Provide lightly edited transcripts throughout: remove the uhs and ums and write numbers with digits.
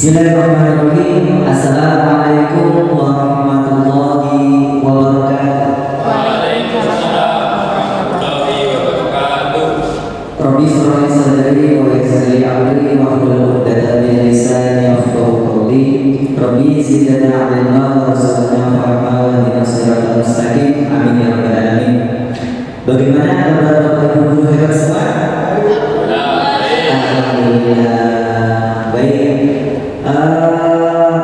Bismillahirrahmanirrahim. Assalamualaikum warahmatullahi wabarakatuh. Waalaikumsalam warahmatullahi wabarakatuh. Rabbi shrah li sadri wa yassir li amri wahlul 'uqdatam min lisani yafqahu qawli. Rabbi zidna 'ilma warzuqna fahma wahdina siratal mustaqim. Amin ya rabbal alamin. Bagaimana kabar Bapak Ibu guru hebat semua? Alhamdulillah. Baik.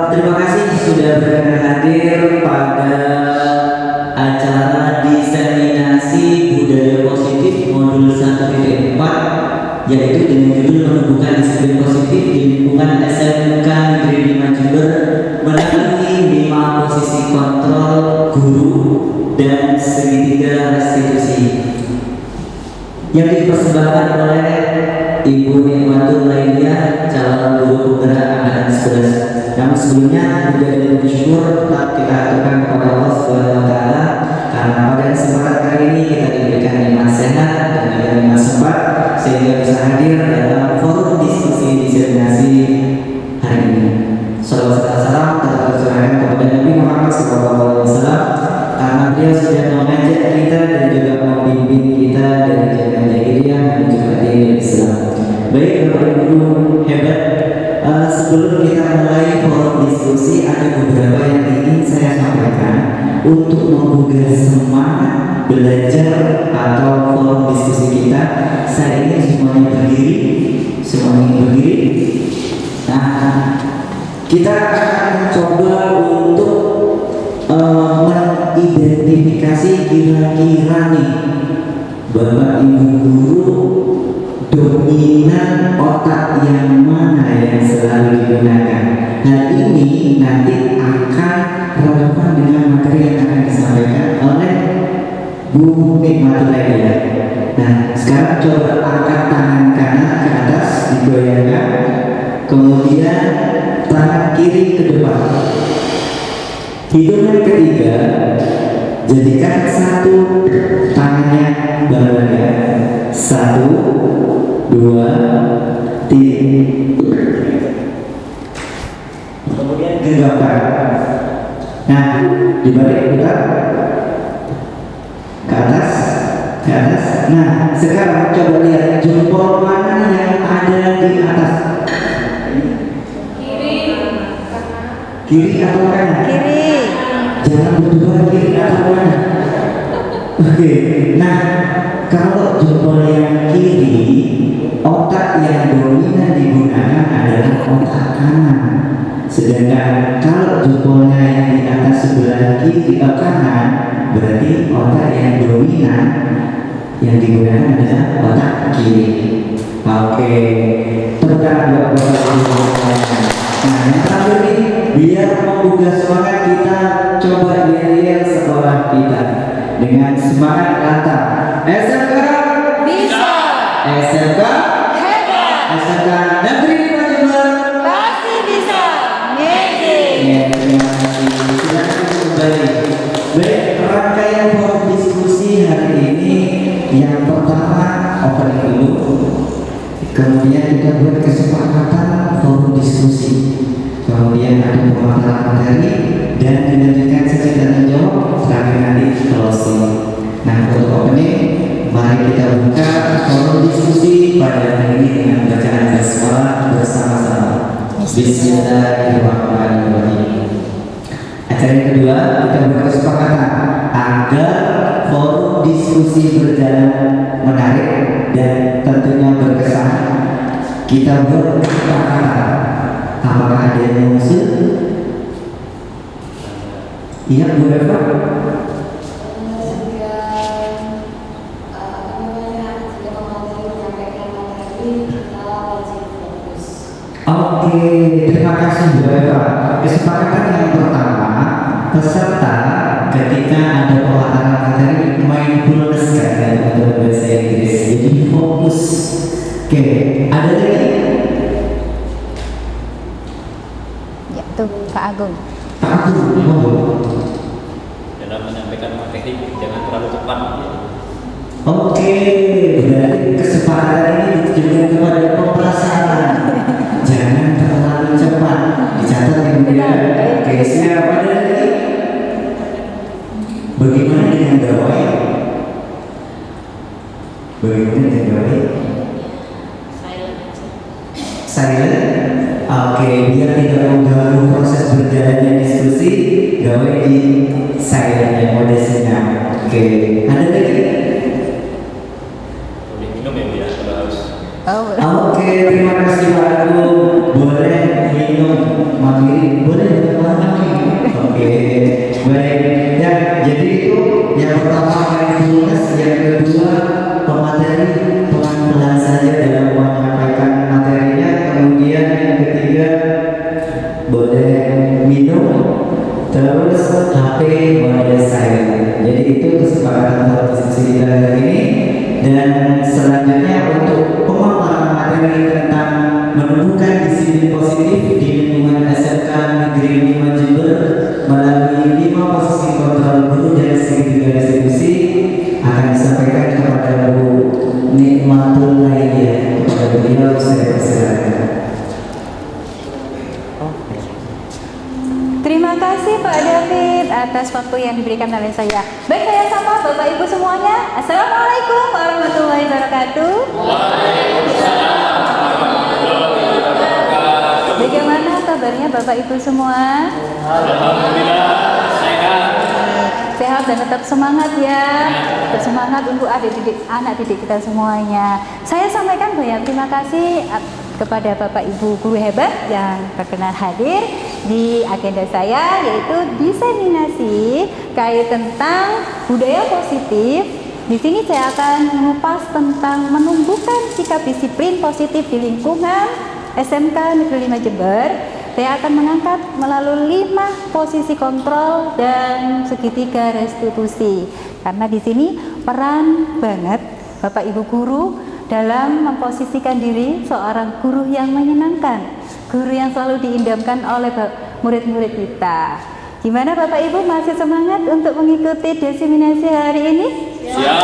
Terima kasih sudah berkenan hadir pada acara diseminasi budaya positif modul 1.4, yaitu dengan judul menumbuhkan disiplin positif di lingkungan SMK Negeri 5 Jember melalui 5 posisi kontrol guru dan segitiga restitusi yang dipersembahkan oleh Ibu Nikmatul Lainnya, calon guru penggerak angkatan 11. Namun sebelumnya menjadi bersyukur tetap kita aturkan kepada Allah Subhanahu wa taala karena pada kesempatan kali ini kita diberikan nikmat sehat dan juga nikmat sempat sehingga bisa hadir dalam forum diskusi diseminasi hari ini. Salawat dan salam tetap tercurahkan kepada Nabi Muhammad SAW karena beliau sudah mengajak kita dan juga membimbing kita dari jalan jahiliyah menuju ke dinul Islam. Baik Bapak Ibu hebat, sebelum kita mulai forum diskusi ada beberapa yang ingin saya sampaikan untuk menggugah semangat belajar atau forum diskusi kita. Saya ingin semuanya berdiri, Nah, kita akan mencoba untuk mengidentifikasi kira-kira nih Bapak Ibu guru dominan otak yang mana yang selalu digunakan. Hal ini nanti akan relevan dengan materi yang akan disampaikan oleh Bu Nikmatul Lainnya. Nah, sekarang coba angkat tangan kanan ke atas, digoyangkan, kemudian tangan kiri ke depan. Hitungan ketiga, jadikan satu tangannya bawahnya. 1, 2, 3. Kemudian genggamkan. Nah, dibalik putar ke atas. Nah, sekarang coba lihat jempol mana yang ada di atas. Kiri atau kanan? Kiri. Jangan berdua kiri atau kanan. Oke. Nah, kalau jempol yang kiri, otak yang dominan digunakan adalah otak kanan. Sedangkan kalau jempolnya yang di atas sebelah kiri atau kanan, berarti otak yang dominan yang digunakan adalah otak kiri. Oke. Tepuk tangan buat Bapak. Nah, yang terakhir ini biar menggugah semangat kita, coba lihat sekolah kita dengan semangat lantang. SMK Bisa. SMK Hebat. SMK Negeri 5 Jember Pasti bisa. Amazing. Ya, terima kasih. Silakan kembali. Baik, rangkaian forum diskusi hari ini yang pertama opening dulu. Kemudian kita buat kesepakatan forum diskusi. Kemudian ada pemaparan materi dan dilanjutkan sesi tanya jawab. Terakhir nanti closing. Nah, untuk opening, mari kita buka forum diskusi pada hari ini dengan bacaan basmalah bersama-sama. Bismillahirrahmanirrahim. Acara yang kedua, kita buat kesepakatan agar forum diskusi berjalan menarik dan tentunya berkesan. Kita buat kesepakatan. Apakah ada yang mengusul? Iya, Bu Eva. Oke, terima kasih Bu Eva. Kesepakatan yang pertama, peserta ketika ada pemaparan materi mindfulness kan dalam bahasa Inggris, jadi fokus. Oke, ada lagi? Ya, tuh Pak Agung. Pak Agung, Dalam menyampaikan materi jangan terlalu cepat. Oke, berarti kesepakatan ini ditujukan kepada pemasaran. Jangan terlalu cepat. Bagaimana dengan gawai? Bagaimana dengan gawai? Silent. Oke, biar tidak mengganggu proses berjalannya diskusi, gawai di silent ya modesnya. Oke, ada lagi? Boleh minum ya Bu ya kalau haus. Oh, Oke, terima kasih Pak Agung. Boleh minum mandiri, boleh Oke, baik. Ya, jadi itu yang pertama mindfulness, yang kedua pemateri pelan-pelan saja dalam menyampaikan materinya, kemudian yang ketiga boleh minum, terus HP boleh silent. Jadi itu kesepakatan dalam diskusi kita hari ini. Dan selanjutnya untuk pemaparan materi tentang menumbuhkan disiplin positif di lingkungan SMK Negeri 5 Jember melalui 5 posisi kontrol guru dan segitiga distribusi akan disampaikan kepada Bu Nikmatul Lainnya. Kepada beliau saya persilakan. terima kasih Pak David atas waktu yang diberikan oleh saya. Baik, saya sapa Bapak Ibu semuanya. Assalamualaikum warahmatullahi wabarakatuh. Bagaimana kabarnya Bapak Ibu semua? Alhamdulillah sehat. Sehat dan tetap semangat ya. Tetap semangat untuk anak didik kita semuanya. Saya sampaikan banyak terima kasih kepada Bapak Ibu guru hebat yang berkenan hadir di agenda saya, yaitu diseminasi kait tentang budaya positif. Di sini saya akan mengupas tentang menumbuhkan sikap disiplin positif di lingkungan SMK Negeri 5 Jember. Saya akan mengangkat melalui 5 posisi kontrol dan segitiga restitusi. Karena di sini peran banget Bapak Ibu guru dalam memposisikan diri seorang guru yang menyenangkan, guru yang selalu diidamkan oleh murid-murid kita. Gimana Bapak Ibu, masih semangat untuk mengikuti diseminasi hari ini? Siap.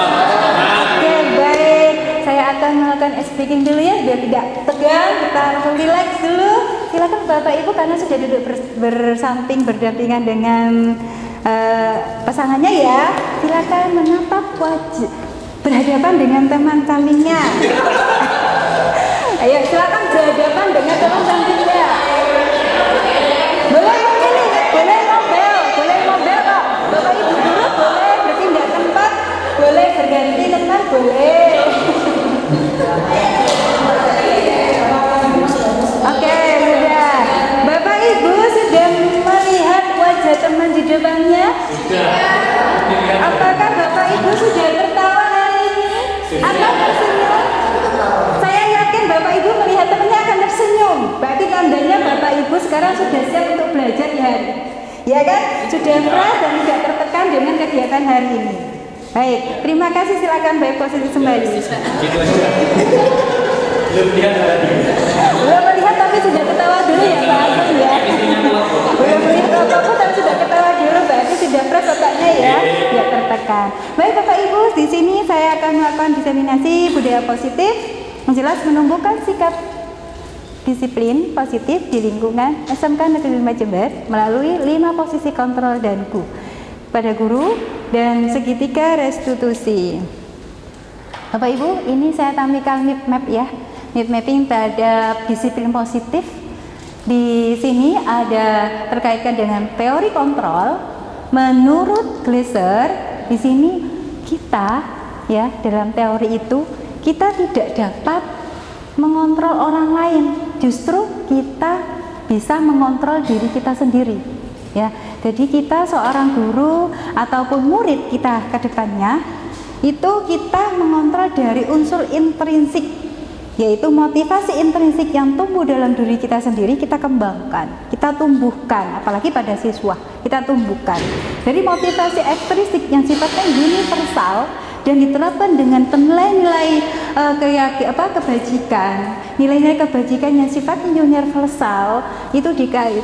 Oke, baik. Saya akan melakukan speaking dulu ya, biar tidak tegang, kita langsung relax dulu. Silakan Bapak Ibu, karena sudah duduk bersamping berdampingan dengan pasangannya ya. Silakan menatap wajah, berhadapan dengan teman sampingnya. Ayo silakan berhadapan dengan teman sampingnya. Boleh ini, boleh mobil kok. Bapak Ibu guru boleh berpindah tempat, boleh berganti tempat, boleh. Oke, sudah. Bapak Ibu sudah melihat wajah teman di depannya? Apakah Bapak Ibu sudah tertawa hari ini? Atau tersenyum? Saya yakin Bapak Ibu melihat temannya akan tersenyum. Berarti tandanya Bapak Ibu sekarang sudah siap untuk belajar ya, ya kan? Sudah fresh dan tidak tertekan dengan kegiatan hari ini. Baik, terima kasih. Silakan baik posisi kembali. Gitu aja. Belum lihat lagi. Belum melihat tapi sudah ketawa dulu ya Pak Agung ya. Belum melihat apa-apa tapi sudah ketawa dulu, berarti sudah fresh otaknya ya, tidak tertekan. Baik Bapak Ibu, di sini saya akan melakukan diseminasi budaya positif, menjelas menumbuhkan sikap disiplin positif di lingkungan SMK Negeri 5 Jember melalui 5 posisi kontrol dan pada guru dan segitiga restitusi. Bapak Ibu, ini saya tampilkan map ya. Map mapping terhadap disiplin positif. Di sini ada terkaitkan dengan teori kontrol. Menurut Glasser, di sini kita ya dalam teori itu kita tidak dapat mengontrol orang lain. Justru kita bisa mengontrol diri kita sendiri. Ya, jadi kita seorang guru ataupun murid kita ke depannya itu kita mengontrol dari unsur intrinsik, yaitu motivasi intrinsik yang tumbuh dalam diri kita sendiri, kita kembangkan, kita tumbuhkan, apalagi pada siswa kita tumbuhkan. Jadi motivasi ekstrinsik yang sifatnya universal dan diterapkan dengan nilai-nilai kebajikan, nilai-nilai kebajikan yang sifatnya universal itu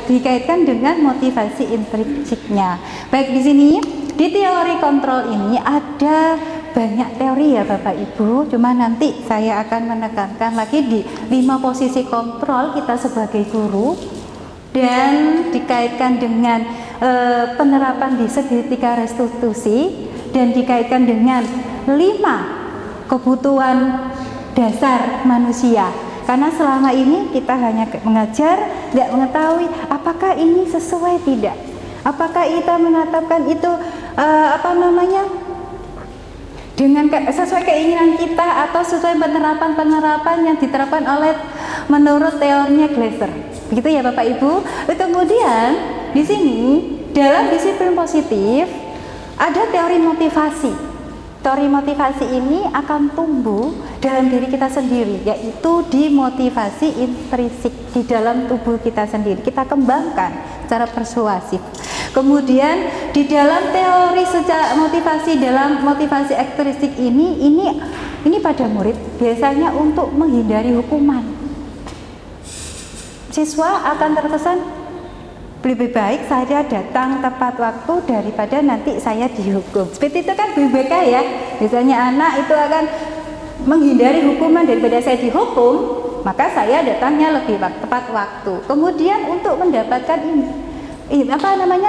dikaitkan dengan motivasi intrinsiknya. Baik, di sini di teori kontrol ini ada banyak teori ya Bapak Ibu, cuma nanti saya akan menekankan lagi di 5 posisi kontrol kita sebagai guru dan dikaitkan dengan penerapan di segitiga restitusi dan dikaitkan dengan 5 kebutuhan dasar manusia. Karena selama ini kita hanya mengajar, tidak mengetahui apakah ini sesuai tidak. Apakah kita menetapkan itu dengan sesuai keinginan kita atau sesuai penerapan yang diterapkan oleh menurut teorinya Glasser. Begitu ya Bapak Ibu. Kemudian di sini dalam disiplin positif ada teori motivasi. Teori motivasi ini akan tumbuh dalam diri kita sendiri, yaitu di motivasi intrinsik di dalam tubuh kita sendiri. Kita kembangkan secara persuasif. Kemudian di dalam teori secara motivasi, dalam motivasi ekstrinsik ini pada murid biasanya untuk menghindari hukuman. Siswa akan terkesan lebih baik saya datang tepat waktu daripada nanti saya dihukum. Seperti itu kan BBK ya. Biasanya anak itu akan menghindari hukuman daripada saya dihukum, maka saya datangnya lebih tepat waktu. Kemudian untuk mendapatkan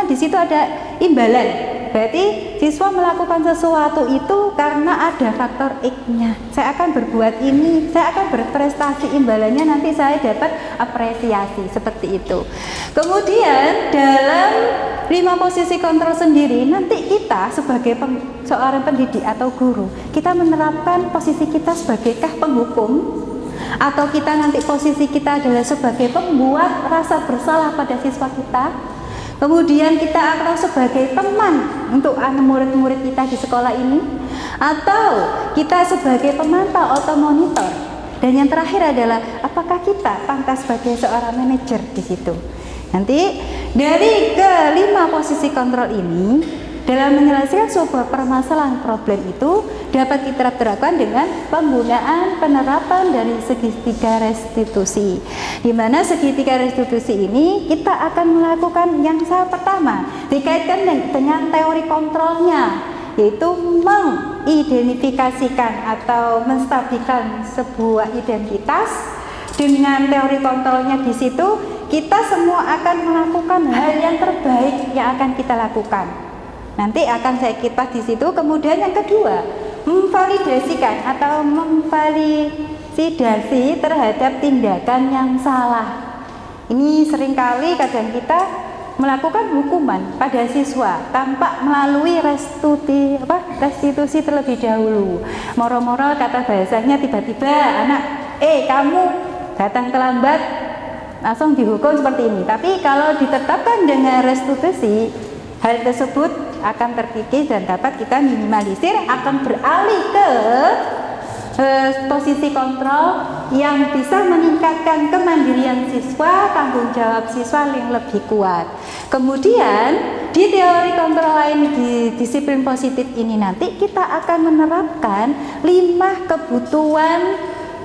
di situ ada imbalan. Berarti siswa melakukan sesuatu itu karena ada faktor X-nya. Saya akan berbuat ini, saya akan berprestasi, imbalannya nanti saya dapat apresiasi, seperti itu. Kemudian dalam 5 posisi kontrol sendiri, nanti kita sebagai seorang pendidik atau guru, kita menerapkan posisi kita sebagaikah penghukum, atau kita nanti posisi kita adalah sebagai pembuat rasa bersalah pada siswa kita. Kemudian kita akan sebagai teman untuk murid-murid kita di sekolah ini, atau kita sebagai pemantau atau monitor. Dan yang terakhir adalah apakah kita pantas sebagai seorang manajer di situ. Nanti dari ke-5 posisi kontrol ini dalam menyelesaikan sebuah permasalahan problem itu dapat kita terapkan dengan penggunaan penerapan dari segitiga restitusi. Di mana segitiga restitusi ini kita akan melakukan yang pertama dikaitkan dengan teori kontrolnya, yaitu mengidentifikasikan atau menstabilkan sebuah identitas. Dengan teori kontrolnya di situ kita semua akan melakukan hal yang terbaik yang akan kita lakukan. Nanti akan saya kipas di situ. Kemudian yang kedua, memvalidasikan atau memvalidasi terhadap tindakan yang salah. Ini seringkali kadang kita melakukan hukuman pada siswa tanpa melalui restitusi terlebih dahulu. Moro-moro kata bahasanya tiba-tiba anak, kamu datang terlambat, langsung dihukum seperti ini. Tapi kalau ditetapkan dengan restitusi, hal tersebut akan terkikis dan dapat kita minimalisir, akan beralih ke posisi kontrol yang bisa meningkatkan kemandirian siswa, tanggung jawab siswa yang lebih kuat. Kemudian di teori kontrol lain di disiplin positif ini nanti kita akan menerapkan 5 kebutuhan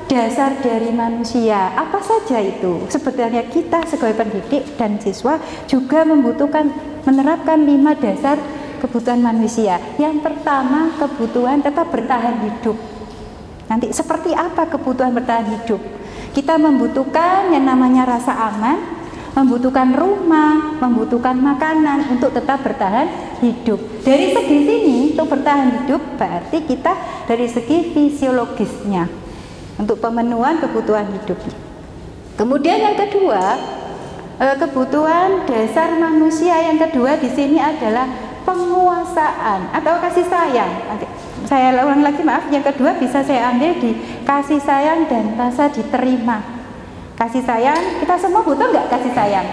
dasar dari manusia. Apa saja itu? Sebenarnya kita sebagai pendidik dan siswa juga membutuhkan menerapkan 5 dasar kebutuhan manusia. Yang pertama, kebutuhan tetap bertahan hidup. Nanti seperti apa kebutuhan bertahan hidup? Kita membutuhkan yang namanya rasa aman, membutuhkan rumah, membutuhkan makanan untuk tetap bertahan hidup. Dari segi sini untuk bertahan hidup berarti kita dari segi fisiologisnya untuk pemenuhan kebutuhan hidup. Kemudian yang kedua, kebutuhan dasar manusia yang kedua di sini adalah penguasaan atau kasih sayang. Saya ulang lagi, maaf, yang kedua bisa saya ambil di kasih sayang dan rasa diterima. Kasih sayang, kita semua butuh nggak kasih sayang?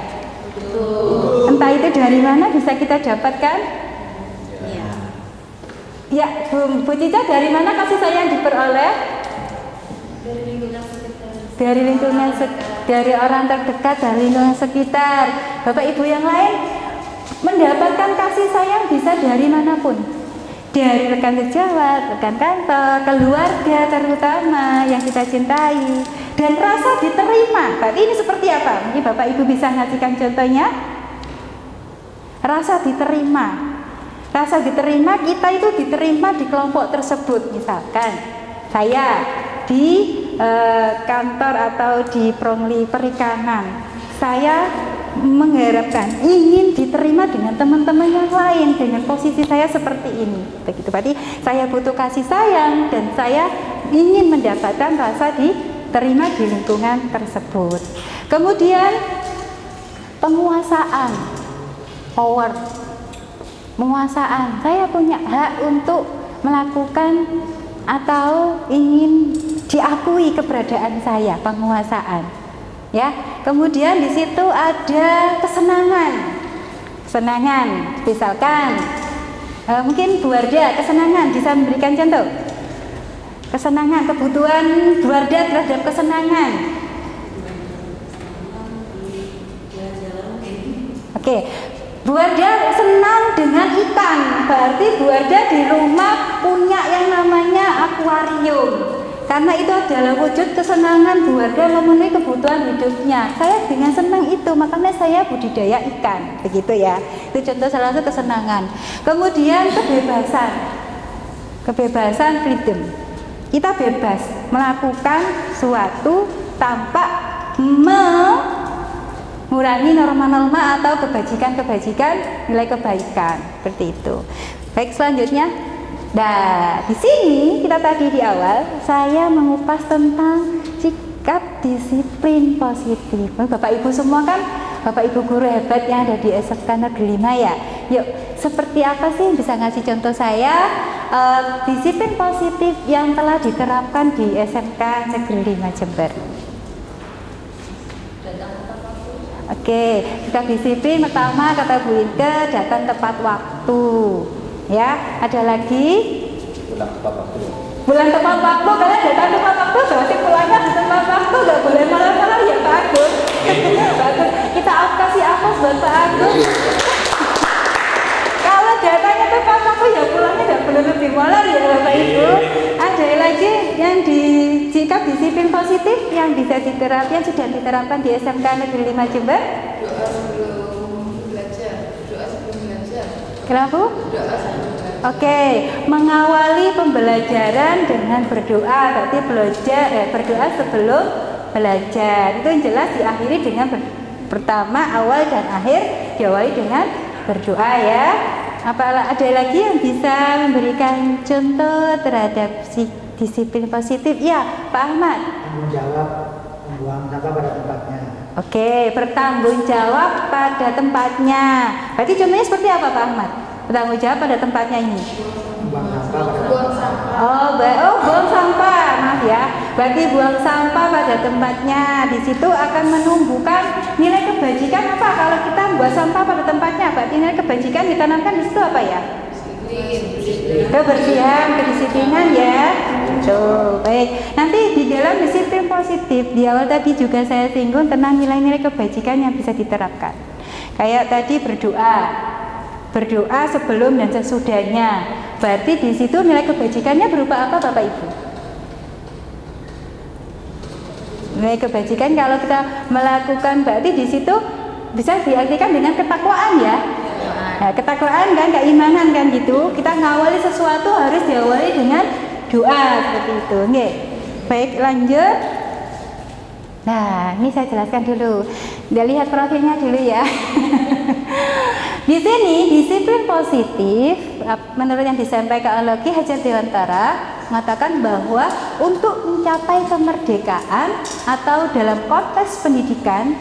Betul. Entah itu dari mana bisa kita dapatkan? Ya, Bu Cica, dari mana kasih sayang diperoleh? Dari lingkungan sekitar. Dari orang terdekat, dari lingkungan sekitar. Bapak Ibu yang lain mendapatkan kasih sayang bisa dari manapun, dari rekan sejawat, rekan kantor, keluarga terutama yang kita cintai, dan rasa diterima. Berarti ini seperti apa? Mungkin Bapak Ibu bisa ngasihkan contohnya. Rasa diterima. Rasa diterima, kita itu diterima di kelompok tersebut. Misalkan saya di kantor atau di prongli perikanan, saya mengharapkan ingin diterima dengan teman-teman yang lain dengan posisi saya seperti ini. Begitu, berarti saya butuh kasih sayang dan saya ingin mendapatkan rasa diterima di lingkungan tersebut. Kemudian penguasaan, power, penguasaan. Saya punya hak untuk melakukan atau ingin diakui keberadaan saya, penguasaan. Ya, kemudian di situ ada kesenangan, misalkan mungkin Bu Wardah kesenangan, bisa memberikan contoh kesenangan, kebutuhan Bu Wardah terhadap kesenangan. Oke, Bu Wardah senang dengan ikan, berarti Bu Wardah di rumah punya yang namanya akuarium. Karena itu adalah wujud kesenangan Bu Wardah memenuhi kebutuhan hidupnya. Saya dengan senang itu, makanya saya budidaya ikan, begitu ya. Itu contoh salah satu kesenangan. Kemudian kebebasan freedom. Kita bebas melakukan suatu tanpa mengurangi norma-norma atau kebajikan-kebajikan, nilai kebaikan, seperti itu. Baik, selanjutnya. Nah, di sini kita tadi di awal saya mengupas tentang sikap disiplin positif. Bapak Ibu semua kan Bapak Ibu guru hebat yang ada di SMK Negeri 5 ya. Yuk, seperti apa sih, bisa ngasih contoh saya disiplin positif yang telah diterapkan di SMK Negeri 5 Jember. Oke, sikap disiplin pertama kata Bu Inke, datang tepat waktu. Ya, ada lagi pulang tepat waktu. Karena datang tepat waktu berarti pulangnya tepat waktu, nggak boleh malah-malah ya Pak Agus. Bagus, kita kasih aplos buat Pak Agus. Kalau datangnya tepat waktu ya pulangnya nggak boleh lebih molor ya Bapak Ibu. Ada lagi yang di sikap disiplin positif yang bisa diterapkan, yang sudah diterapkan di SMK Negeri 5 Jember. Kenapa? Oke, mengawali pembelajaran dengan berdoa, berarti berdoa sebelum belajar. Itu yang jelas diakhiri dengan pertama, awal dan akhir diawali dengan berdoa ya. Ada lagi yang bisa memberikan contoh terhadap disiplin positif? Ya, Pak Ahmad. Tanggung jawab membuang sampah pada tempatnya. Oke, bertanggung jawab pada tempatnya. Berarti contohnya seperti apa Pak Ahmad? Bertanggung jawab pada tempatnya ini. Membuang sampah pada tempatnya. Buang sampah, maaf ya. Berarti buang sampah pada tempatnya. Di situ akan menumbuhkan nilai kebajikan apa? Kalau kita buang sampah pada tempatnya, berarti nilai kebajikan ditanamkan di situ apa ya? Kebersihan, kedisiplinan ya. Tuh, baik. Nanti di dalam disiplin positif di awal tadi juga saya singgung tentang nilai-nilai kebajikan yang bisa diterapkan. Kayak tadi berdoa sebelum dan sesudahnya. Berarti di situ nilai kebajikannya berupa apa Bapak Ibu? Nilai kebajikan kalau kita melakukan berarti di situ bisa diartikan dengan ketakwaan ya. Nah, ketakwaan kan, keimanan kan gitu. Kita ngawali sesuatu harus diawali dengan doa seperti itu. Oke. Baik, lanjut. Nah, ini saya jelaskan dulu. Kita lihat profilnya dulu ya. Di sini disiplin positif menurut yang disampaikan oleh Ki Hajar Dewantara mengatakan bahwa untuk mencapai kemerdekaan atau dalam konteks pendidikan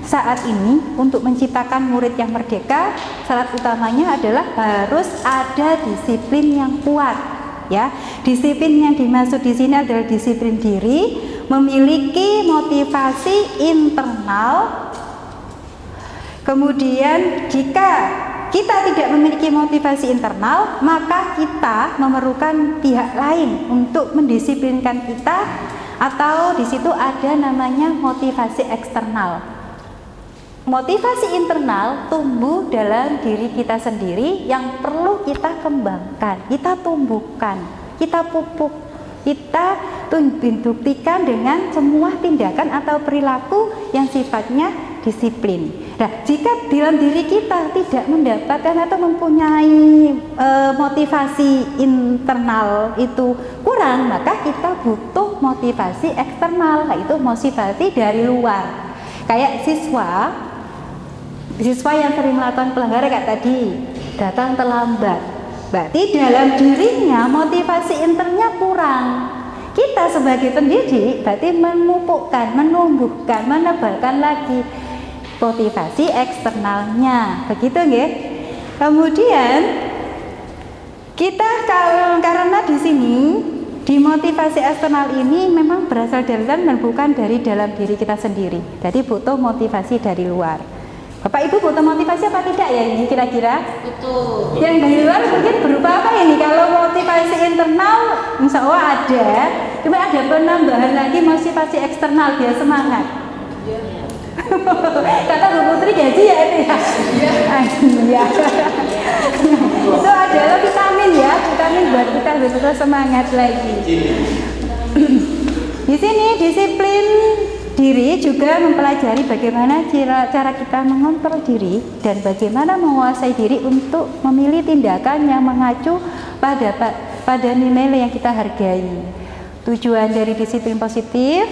saat ini untuk menciptakan murid yang merdeka, syarat utamanya adalah harus ada disiplin yang kuat. Ya, disiplin yang dimaksud di sini adalah disiplin diri, memiliki motivasi internal. Kemudian jika kita tidak memiliki motivasi internal, maka kita memerlukan pihak lain untuk mendisiplinkan kita, atau di situ ada namanya motivasi eksternal. Motivasi internal tumbuh dalam diri kita sendiri yang perlu kita kembangkan, kita tumbuhkan, kita pupuk, kita buktikan dengan semua tindakan atau perilaku yang sifatnya disiplin. Nah, jika dalam diri kita tidak mendapatkan atau mempunyai motivasi internal itu kurang, maka kita butuh motivasi eksternal, yaitu motivasi dari luar. Kayak siswa Siswa yang sering melakukan pelanggaran kayak tadi, datang terlambat, berarti dalam dirinya motivasi internya kurang. Kita sebagai pendidik berarti memupukkan, menumbuhkan, menebalkan lagi motivasi eksternalnya, begitu nggih? Kemudian kita karena di sini di motivasi eksternal ini memang berasal dari dalam dan bukan dari dalam diri kita sendiri. Jadi butuh motivasi dari luar. Bapak Ibu butuh motivasi apa tidak ya ini kira-kira? Betul. Yang dari luar mungkin berupa apa ini? Kalau motivasi internal insya Allah ada, cuma ada penambahan lagi motivasi eksternal biar semangat. Kata Bu Putri gaji ya itu ya? Iya. Itu adalah vitamin ya, vitamin buat kita betul-betul semangat lagi. Di sini disiplin diri juga mempelajari bagaimana cara kita mengontrol diri dan bagaimana menguasai diri untuk memilih tindakan yang mengacu pada nilai yang kita hargai. Tujuan dari disiplin positif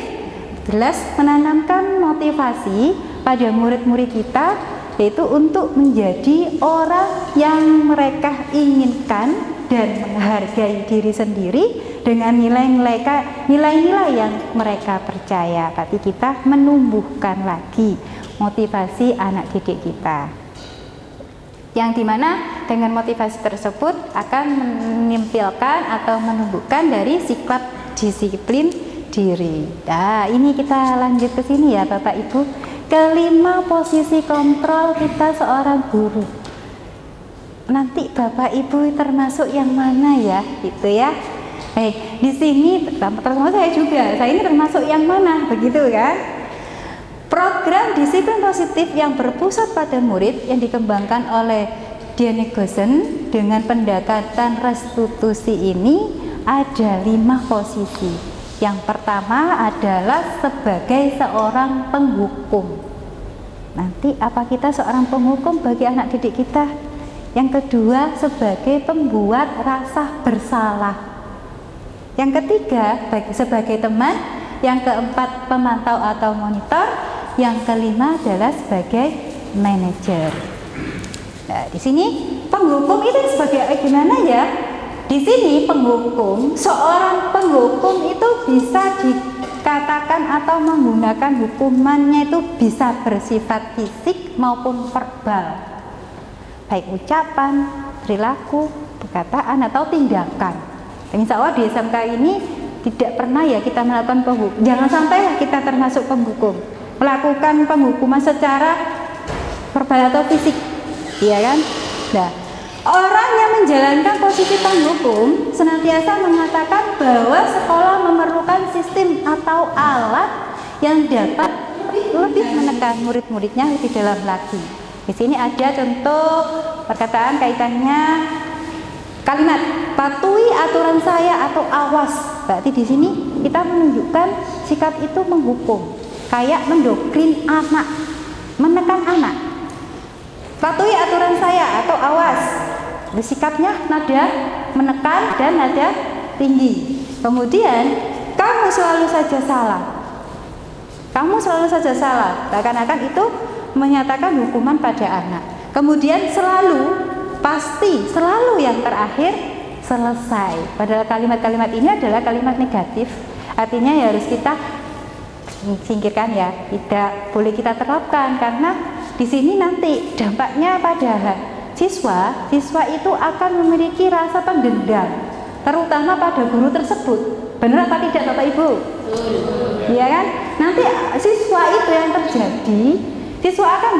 jelas menanamkan motivasi pada murid-murid kita, yaitu untuk menjadi orang yang mereka inginkan dan menghargai diri sendiri dengan nilai-nilai yang mereka percaya. Berarti kita menumbuhkan lagi motivasi anak didik kita, yang dimana dengan motivasi tersebut akan menimpilkan atau menumbuhkan dari sikap disiplin diri. Nah, ini kita lanjut ke sini ya Bapak Ibu. Kelima, posisi kontrol kita seorang guru. Nanti Bapak Ibu termasuk yang mana ya, gitu ya. Baik, di sini termasuk saya juga. Saya ini termasuk yang mana, begitu kan? Program disiplin positif yang berpusat pada murid yang dikembangkan oleh Diane Goosen dengan pendekatan restitusi ini ada 5 posisi. Yang pertama adalah sebagai seorang penghukum. Nanti apa kita seorang penghukum bagi anak didik kita? Yang kedua sebagai pembuat rasa bersalah. Yang ketiga sebagai teman. Yang keempat pemantau atau monitor. Yang kelima adalah sebagai manajer. Nah, di sini penghukum itu sebagai gimana ya? Di sini penghukum, seorang penghukum itu bisa dikatakan atau menggunakan hukumannya itu bisa bersifat fisik maupun verbal, baik ucapan, perilaku, perkataan atau tindakan. Insya Allah di SMK ini tidak pernah ya kita melakukan penghukum. Jangan sampai lah kita termasuk penghukum, melakukan penghukuman secara verbal atau fisik, iya kan? Nah, orang yang menjalankan posisi penghukum senantiasa mengatakan bahwa sekolah memerlukan sistem atau alat yang dapat lebih menekan murid-muridnya lebih dalam lagi. Di sini ada contoh perkataan kaitannya kalimat patuhi aturan saya atau awas. Berarti di sini kita menunjukkan sikap itu menghukum, kayak mendoktrin anak, menekan anak. Patuhi aturan saya atau awas. Sikapnya nada menekan dan nada tinggi. Kemudian kamu selalu saja salah. Kamu selalu saja salah. Seakan-akan itu menyatakan hukuman pada anak. Kemudian selalu, pasti, selalu yang terakhir selesai. Padahal kalimat-kalimat ini adalah kalimat negatif. Artinya ya harus kita singkirkan ya. Tidak boleh kita terapkan karena di sini nanti dampaknya pada siswa itu akan memiliki rasa pendendam, terutama pada guru tersebut. Benar apa tidak Bapak Ibu? Iya kan? Nanti siswa itu yang terjadi, siswa akan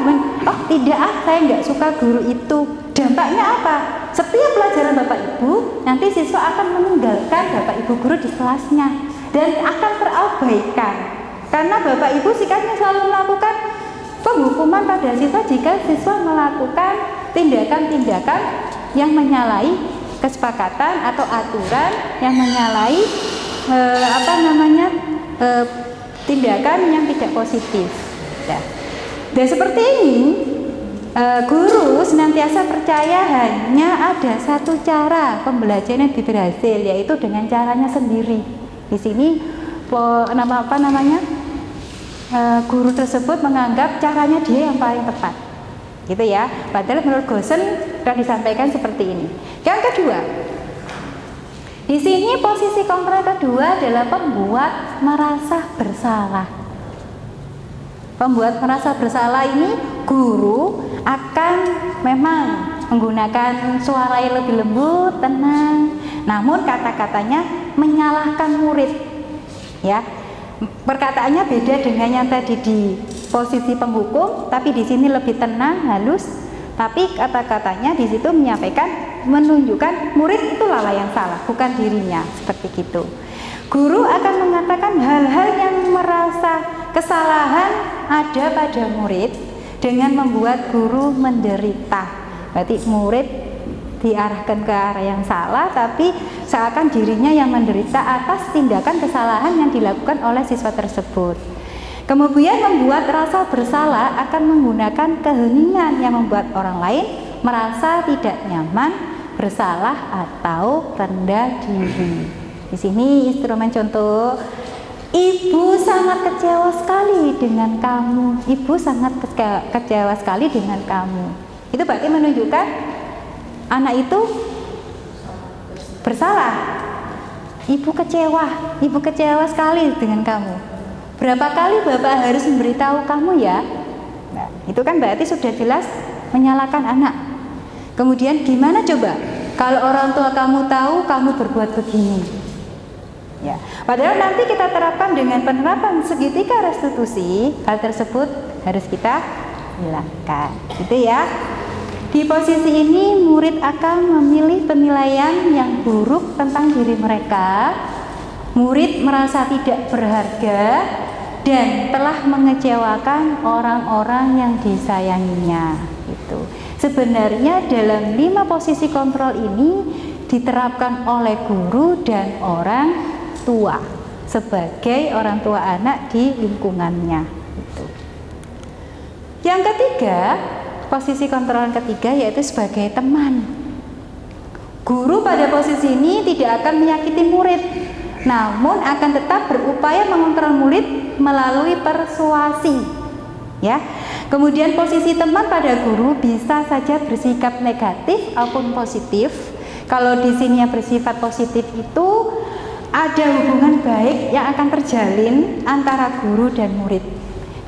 oh tidak saya nggak suka guru itu. Dampaknya apa? Setiap pelajaran Bapak Ibu, nanti siswa akan meninggalkan Bapak Ibu guru di kelasnya dan akan terabaikan. Karena Bapak Ibu sikapnya selalu melakukan penghukuman pada siswa jika siswa melakukan tindakan-tindakan yang menyalahi kesepakatan atau aturan, yang menyalahi tindakan yang tidak positif. Dan seperti ini, guru senantiasa percaya hanya ada satu cara pembelajaran yang berhasil, yaitu dengan caranya sendiri. Di sini guru tersebut menganggap caranya dia yang paling tepat. gitu ya. Padahal menurut Goosen sudah disampaikan seperti ini. Yang kedua, di sini posisi kontrol kedua adalah pembuat merasa bersalah. Pembuat merasa bersalah ini guru akan memang menggunakan suara yang lebih lembut, tenang, namun kata-katanya menyalahkan murid. Ya, perkataannya beda dengan yang tadi di posisi penghukum, tapi di sini lebih tenang, halus. Tapi kata-katanya di situ menunjukkan murid itu lala yang salah, bukan dirinya, seperti itu. Guru akan mengatakan hal-hal yang merasa kesalahan ada pada murid dengan membuat guru menderita. Berarti murid diarahkan ke arah yang salah, tapi seakan dirinya yang menderita atas tindakan kesalahan yang dilakukan oleh siswa tersebut. Kemudian membuat rasa bersalah akan menggunakan keheningan yang membuat orang lain merasa tidak nyaman, bersalah atau rendah diri. Di sini instrumen contoh, ibu sangat kecewa sekali dengan kamu. Ibu sangat kecewa sekali dengan kamu. Itu berarti menunjukkan anak itu bersalah. Ibu kecewa sekali dengan kamu. Berapa kali bapak harus memberitahu kamu ya? Nah, itu kan berarti sudah jelas menyalahkan anak. Kemudian gimana coba kalau orang tua kamu tahu kamu berbuat begini? Ya, padahal nanti kita terapkan dengan penerapan segitiga restitusi, hal tersebut harus kita hilangkan, gitu ya. Di posisi ini murid akan memilih penilaian yang buruk tentang diri mereka. Murid merasa tidak berharga dan telah mengecewakan orang-orang yang disayanginya. Itu sebenarnya dalam 5 posisi kontrol ini diterapkan oleh guru dan orang tua sebagai orang tua anak di lingkungannya. Itu. Yang ketiga, posisi kontrol ketiga yaitu sebagai teman. Guru pada posisi ini tidak akan menyakiti murid, namun akan tetap berupaya mengontrol murid melalui persuasi. Ya. Kemudian posisi teman pada guru bisa saja bersikap negatif maupun positif. Kalau di sini yang bersifat positif itu ada hubungan baik yang akan terjalin antara guru dan murid.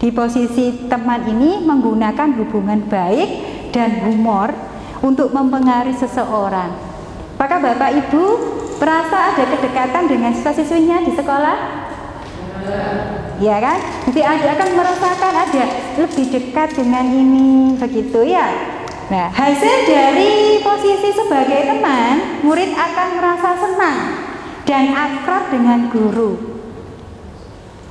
Di posisi teman ini menggunakan hubungan baik dan humor untuk mempengaruhi seseorang. Apakah Bapak Ibu merasa ada kedekatan dengan siswa-siswinya di sekolah? Ya kan? Jadi Anda akan merasakan ada lebih dekat dengan ini, begitu ya. Nah, hasil dari posisi sebagai teman, murid akan merasa senang dan akrab dengan guru.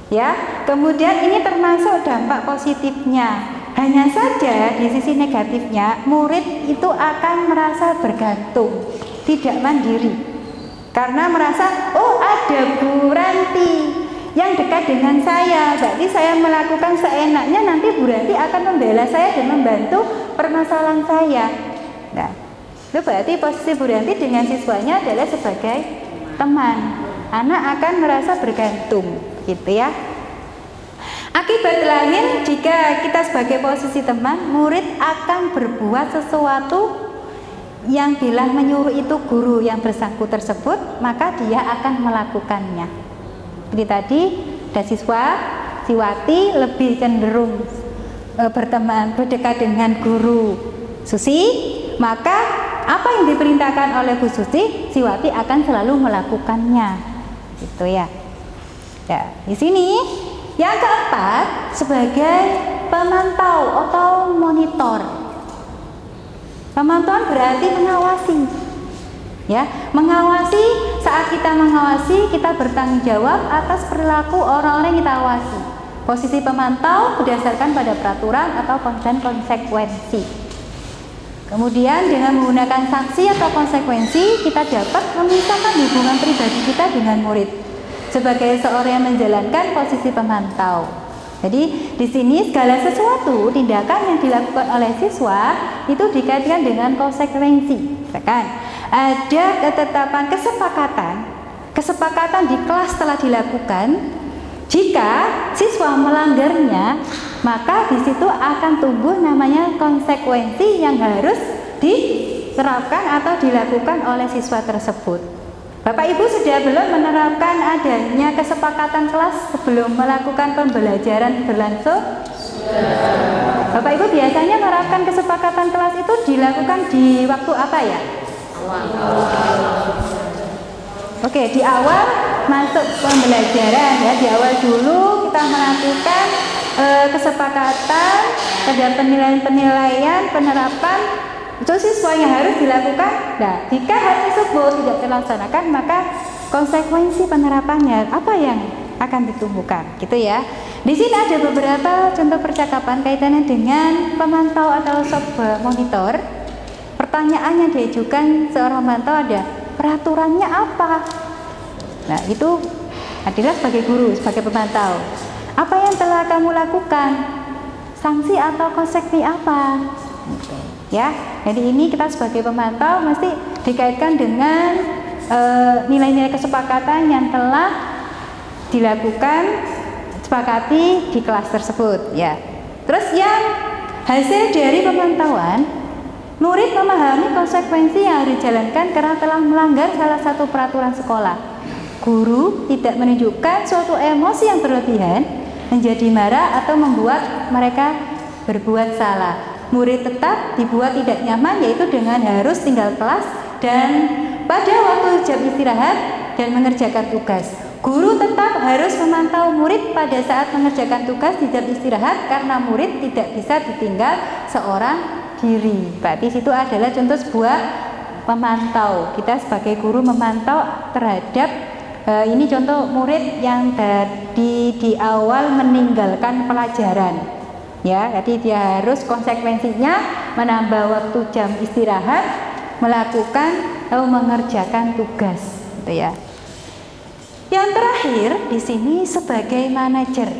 Ya, kemudian ini termasuk dampak positifnya. Hanya saja di sisi negatifnya, murid itu akan merasa bergantung, tidak mandiri. Karena merasa, oh ada Bu Ranti yang dekat dengan saya, berarti saya melakukan seenaknya, nanti Bu Ranti akan membela saya dan membantu permasalahan saya. Nah, itu berarti posisi Bu Ranti dengan siswanya adalah sebagai teman. Anak akan merasa bergantung, gitu ya. Akibat lain, jika kita sebagai posisi teman, murid akan berbuat sesuatu yang bila menyuruh itu guru yang bersangkut tersebut, maka dia akan melakukannya. Seperti tadi, ada siswati lebih cenderung berteman, berdekat dengan guru Susi, maka apa yang diperintahkan oleh Bu Susi, Siwati akan selalu melakukannya, gitu ya. Ya, di sini yang keempat sebagai pemantau atau monitor. Pemantauan berarti mengawasi. Ya, mengawasi, saat kita mengawasi, kita bertanggung jawab atas perilaku orang-orang yang kita awasi. Posisi pemantau berdasarkan pada peraturan atau konsekuensi. Kemudian dengan menggunakan sanksi atau konsekuensi, kita dapat memisahkan hubungan pribadi kita dengan murid sebagai seorang yang menjalankan posisi pemantau. Jadi di sini segala sesuatu tindakan yang dilakukan oleh siswa itu dikaitkan dengan konsekuensi. Misalkan ada ketetapan kesepakatan di kelas telah dilakukan. Jika siswa melanggarnya, maka di situ akan tumbuh namanya konsekuensi yang harus diterapkan atau dilakukan oleh siswa tersebut. Bapak Ibu sudah belum menerapkan adanya kesepakatan kelas sebelum melakukan pembelajaran berlangsung? Bapak Ibu biasanya menerapkan kesepakatan kelas itu dilakukan di waktu apa ya? Oke, di awal masuk pembelajaran ya, di awal dulu kita melakukan kesepakatan, ada penilaian, penerapan itu siswanya harus dilakukan. Nah, jika hal tersebut tidak terlaksanakan, maka konsekuensi penerapannya apa yang akan ditumbuhkan, gitu ya. Di sini ada beberapa contoh percakapan kaitannya dengan pemantau atau monitor. Pertanyaan yang diajukan seorang pemantau ada, peraturannya apa? Nah, itu adalah sebagai guru, sebagai pemantau. Apa yang telah kamu lakukan? Sanksi atau konsekuensi apa? Ya, jadi ini kita sebagai pemantau mesti dikaitkan dengan nilai-nilai kesepakatan yang telah dilakukan, sepakati di kelas tersebut. Ya. Terus yang hasil dari pemantauan, murid memahami konsekuensi yang harus dijalankan karena telah melanggar salah satu peraturan sekolah. Guru tidak menunjukkan suatu emosi yang berlebihan, menjadi marah atau membuat mereka berbuat salah. Murid tetap dibuat tidak nyaman, yaitu dengan harus tinggal kelas dan pada waktu jam istirahat dan mengerjakan tugas. Guru tetap harus memantau murid pada saat mengerjakan tugas di jam istirahat karena murid tidak bisa ditinggal seorang diri. Berarti itu adalah contoh sebuah pemantau. Kita sebagai guru memantau terhadap ini contoh murid yang di awal meninggalkan pelajaran. Ya, jadi dia harus konsekuensinya menambah waktu jam istirahat, melakukan atau mengerjakan tugas, gitu ya. Yang terakhir di sini sebagai manajer.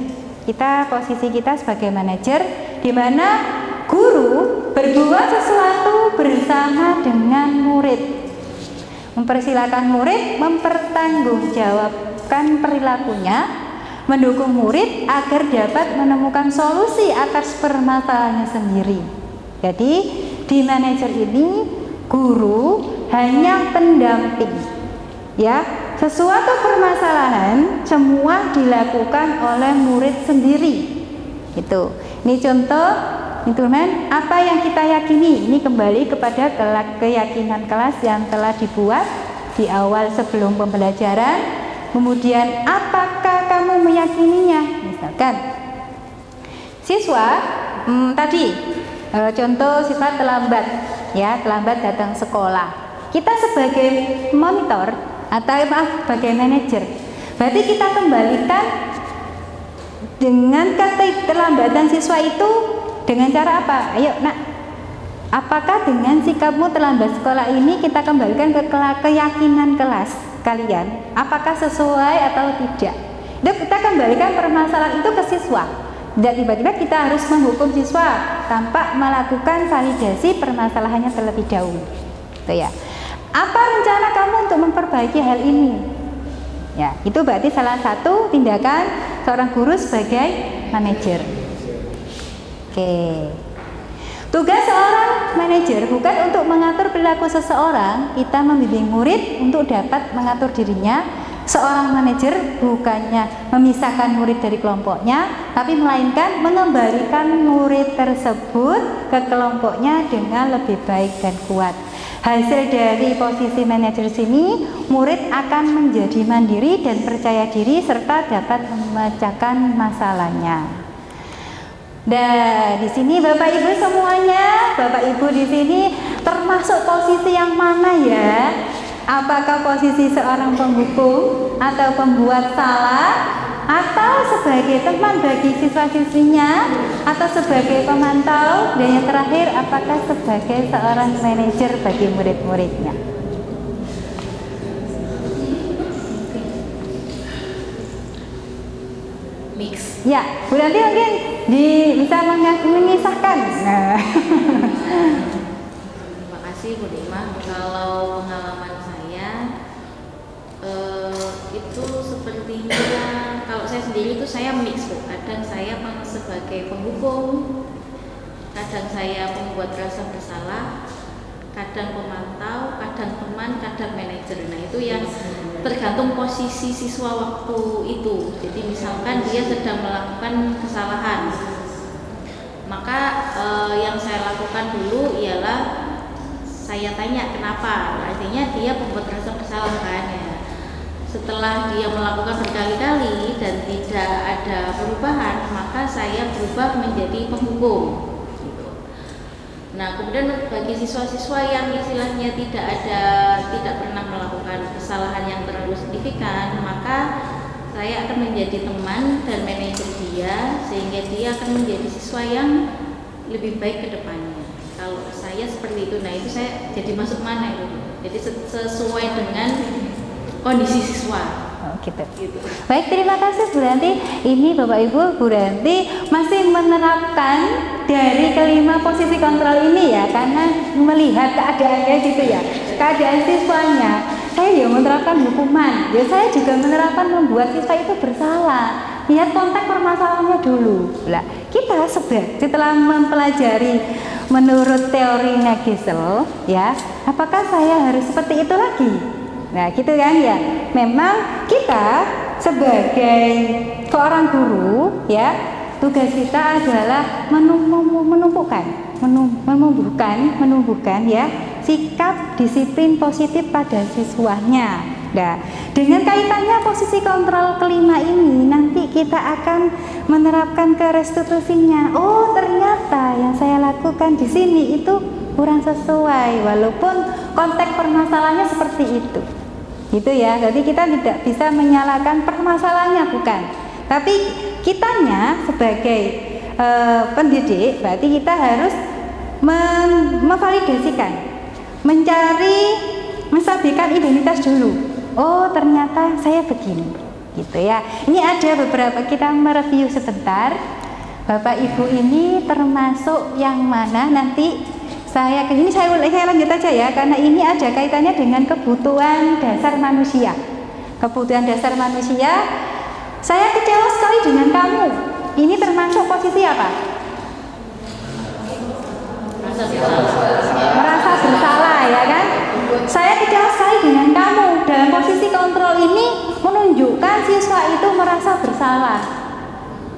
Posisi kita sebagai manajer di mana guru berbuat sesuatu bersama dengan murid. Mempersilahkan murid mempertanggungjawabkan perilakunya, mendukung murid agar dapat menemukan solusi atas permasalahannya sendiri. Jadi di manajer ini guru hanya pendamping. Ya, sesuatu permasalahan semua dilakukan oleh murid sendiri. Itu. Ini contoh instrumen apa yang kita yakini. Ini kembali kepada keyakinan kelas yang telah dibuat di awal sebelum pembelajaran. Kemudian apakah kamu meyakininya? Misalkan siswa tadi contoh siswa terlambat, ya, terlambat datang sekolah. Kita sebagai monitor atau sebagai manajer, berarti kita kembalikan dengan keterlambatan siswa itu dengan cara apa? Ayo nak, apakah dengan sikapmu terlambat sekolah ini kita kembalikan ke keyakinan kelas kalian, apakah sesuai atau tidak? Itu kita kembalikan permasalahan itu ke siswa. Tidak tiba-tiba kita harus menghukum siswa tanpa melakukan validasi permasalahannya terlebih dahulu. Itu ya. Apa rencana kamu untuk memperbaiki hal ini? Ya, itu berarti salah satu tindakan seorang guru sebagai manajer. Oke. Tugas seorang manajer bukan untuk mengatur perilaku seseorang, kita membimbing murid untuk dapat mengatur dirinya. Seorang manajer bukannya memisahkan murid dari kelompoknya, tapi melainkan mengembalikan murid tersebut ke kelompoknya dengan lebih baik dan kuat. Hasil dari posisi manajer sini, murid akan menjadi mandiri dan percaya diri serta dapat memecahkan masalahnya. Dan di sini Bapak Ibu semuanya, Bapak Ibu di sini termasuk posisi yang mana ya? Apakah posisi seorang penghukum atau pembuat salah, atau sebagai teman bagi siswa-siswinya, atau sebagai pemantau, dan yang terakhir apakah sebagai seorang manajer bagi murid-muridnya? Mix. Ya, Bu Nanti mungkin bisa mengisahkan. Nah. Terima kasih Bu Dima. Kalau pengalaman saya itu sepertinya kalau saya sendiri itu saya mix tuh. Kadang saya sebagai penghukum, kadang saya pembuat rasa bersalah, kadang pemantau, kadang teman, kadang manajer. Nah itu yang tergantung posisi siswa waktu itu. Jadi misalkan dia sedang melakukan kesalahan, maka yang saya lakukan dulu ialah saya tanya kenapa. Artinya dia pembuat rasa bersalah kan ya. Setelah dia melakukan berkali-kali dan tidak ada perubahan, maka saya berubah menjadi penghukum. Nah, kemudian bagi siswa-siswa yang istilahnya tidak pernah melakukan kesalahan yang terlalu signifikan, maka saya akan menjadi teman dan manajer dia sehingga dia akan menjadi siswa yang lebih baik ke depannya. Kalau saya seperti itu, nah itu saya jadi masuk mana itu? Jadi sesuai dengan kondisi siswa. Oh, gitu. Baik, terima kasih Bu Ranti. Ini Bapak Ibu, Bu Ranti masih menerapkan dari kelima posisi kontrol ini ya, karena melihat keadaannya gitu ya, keadaan siswanya. Saya ya menerapkan hukuman, ya saya juga menerapkan membuat siswa itu bersalah. Lihat konteks permasalahannya dulu. Lah, kita setelah mempelajari menurut teori Nagel, ya, apakah saya harus seperti itu lagi? Nah, gitu kan ya. Memang kita sebagai seorang guru, ya, tugas kita adalah menumbuhkan ya sikap disiplin positif pada siswanya. Nah, dengan kaitannya posisi kontrol kelima ini, nanti kita akan menerapkan ke restitusinya. Oh, ternyata yang saya lakukan di sini itu kurang sesuai, walaupun konteks permasalahannya seperti itu. Gitu ya. Jadi kita tidak bisa menyalahkan permasalahannya, bukan. Tapi kitanya sebagai pendidik, berarti kita harus memvalidasikan, menstabilkan identitas dulu. Oh, ternyata saya begini, gitu ya. Ini ada beberapa, kita mereview sebentar. Bapak Ibu ini termasuk yang mana nanti saya lanjut aja ya, karena ini ada kaitannya dengan kebutuhan dasar manusia. Kebutuhan dasar manusia. Saya kecewa sekali dengan kamu. Ini termasuk posisi apa? Merasa bersalah, ya kan? Saya kecewa sekali dengan kamu. Dalam posisi kontrol ini menunjukkan siswa itu merasa bersalah.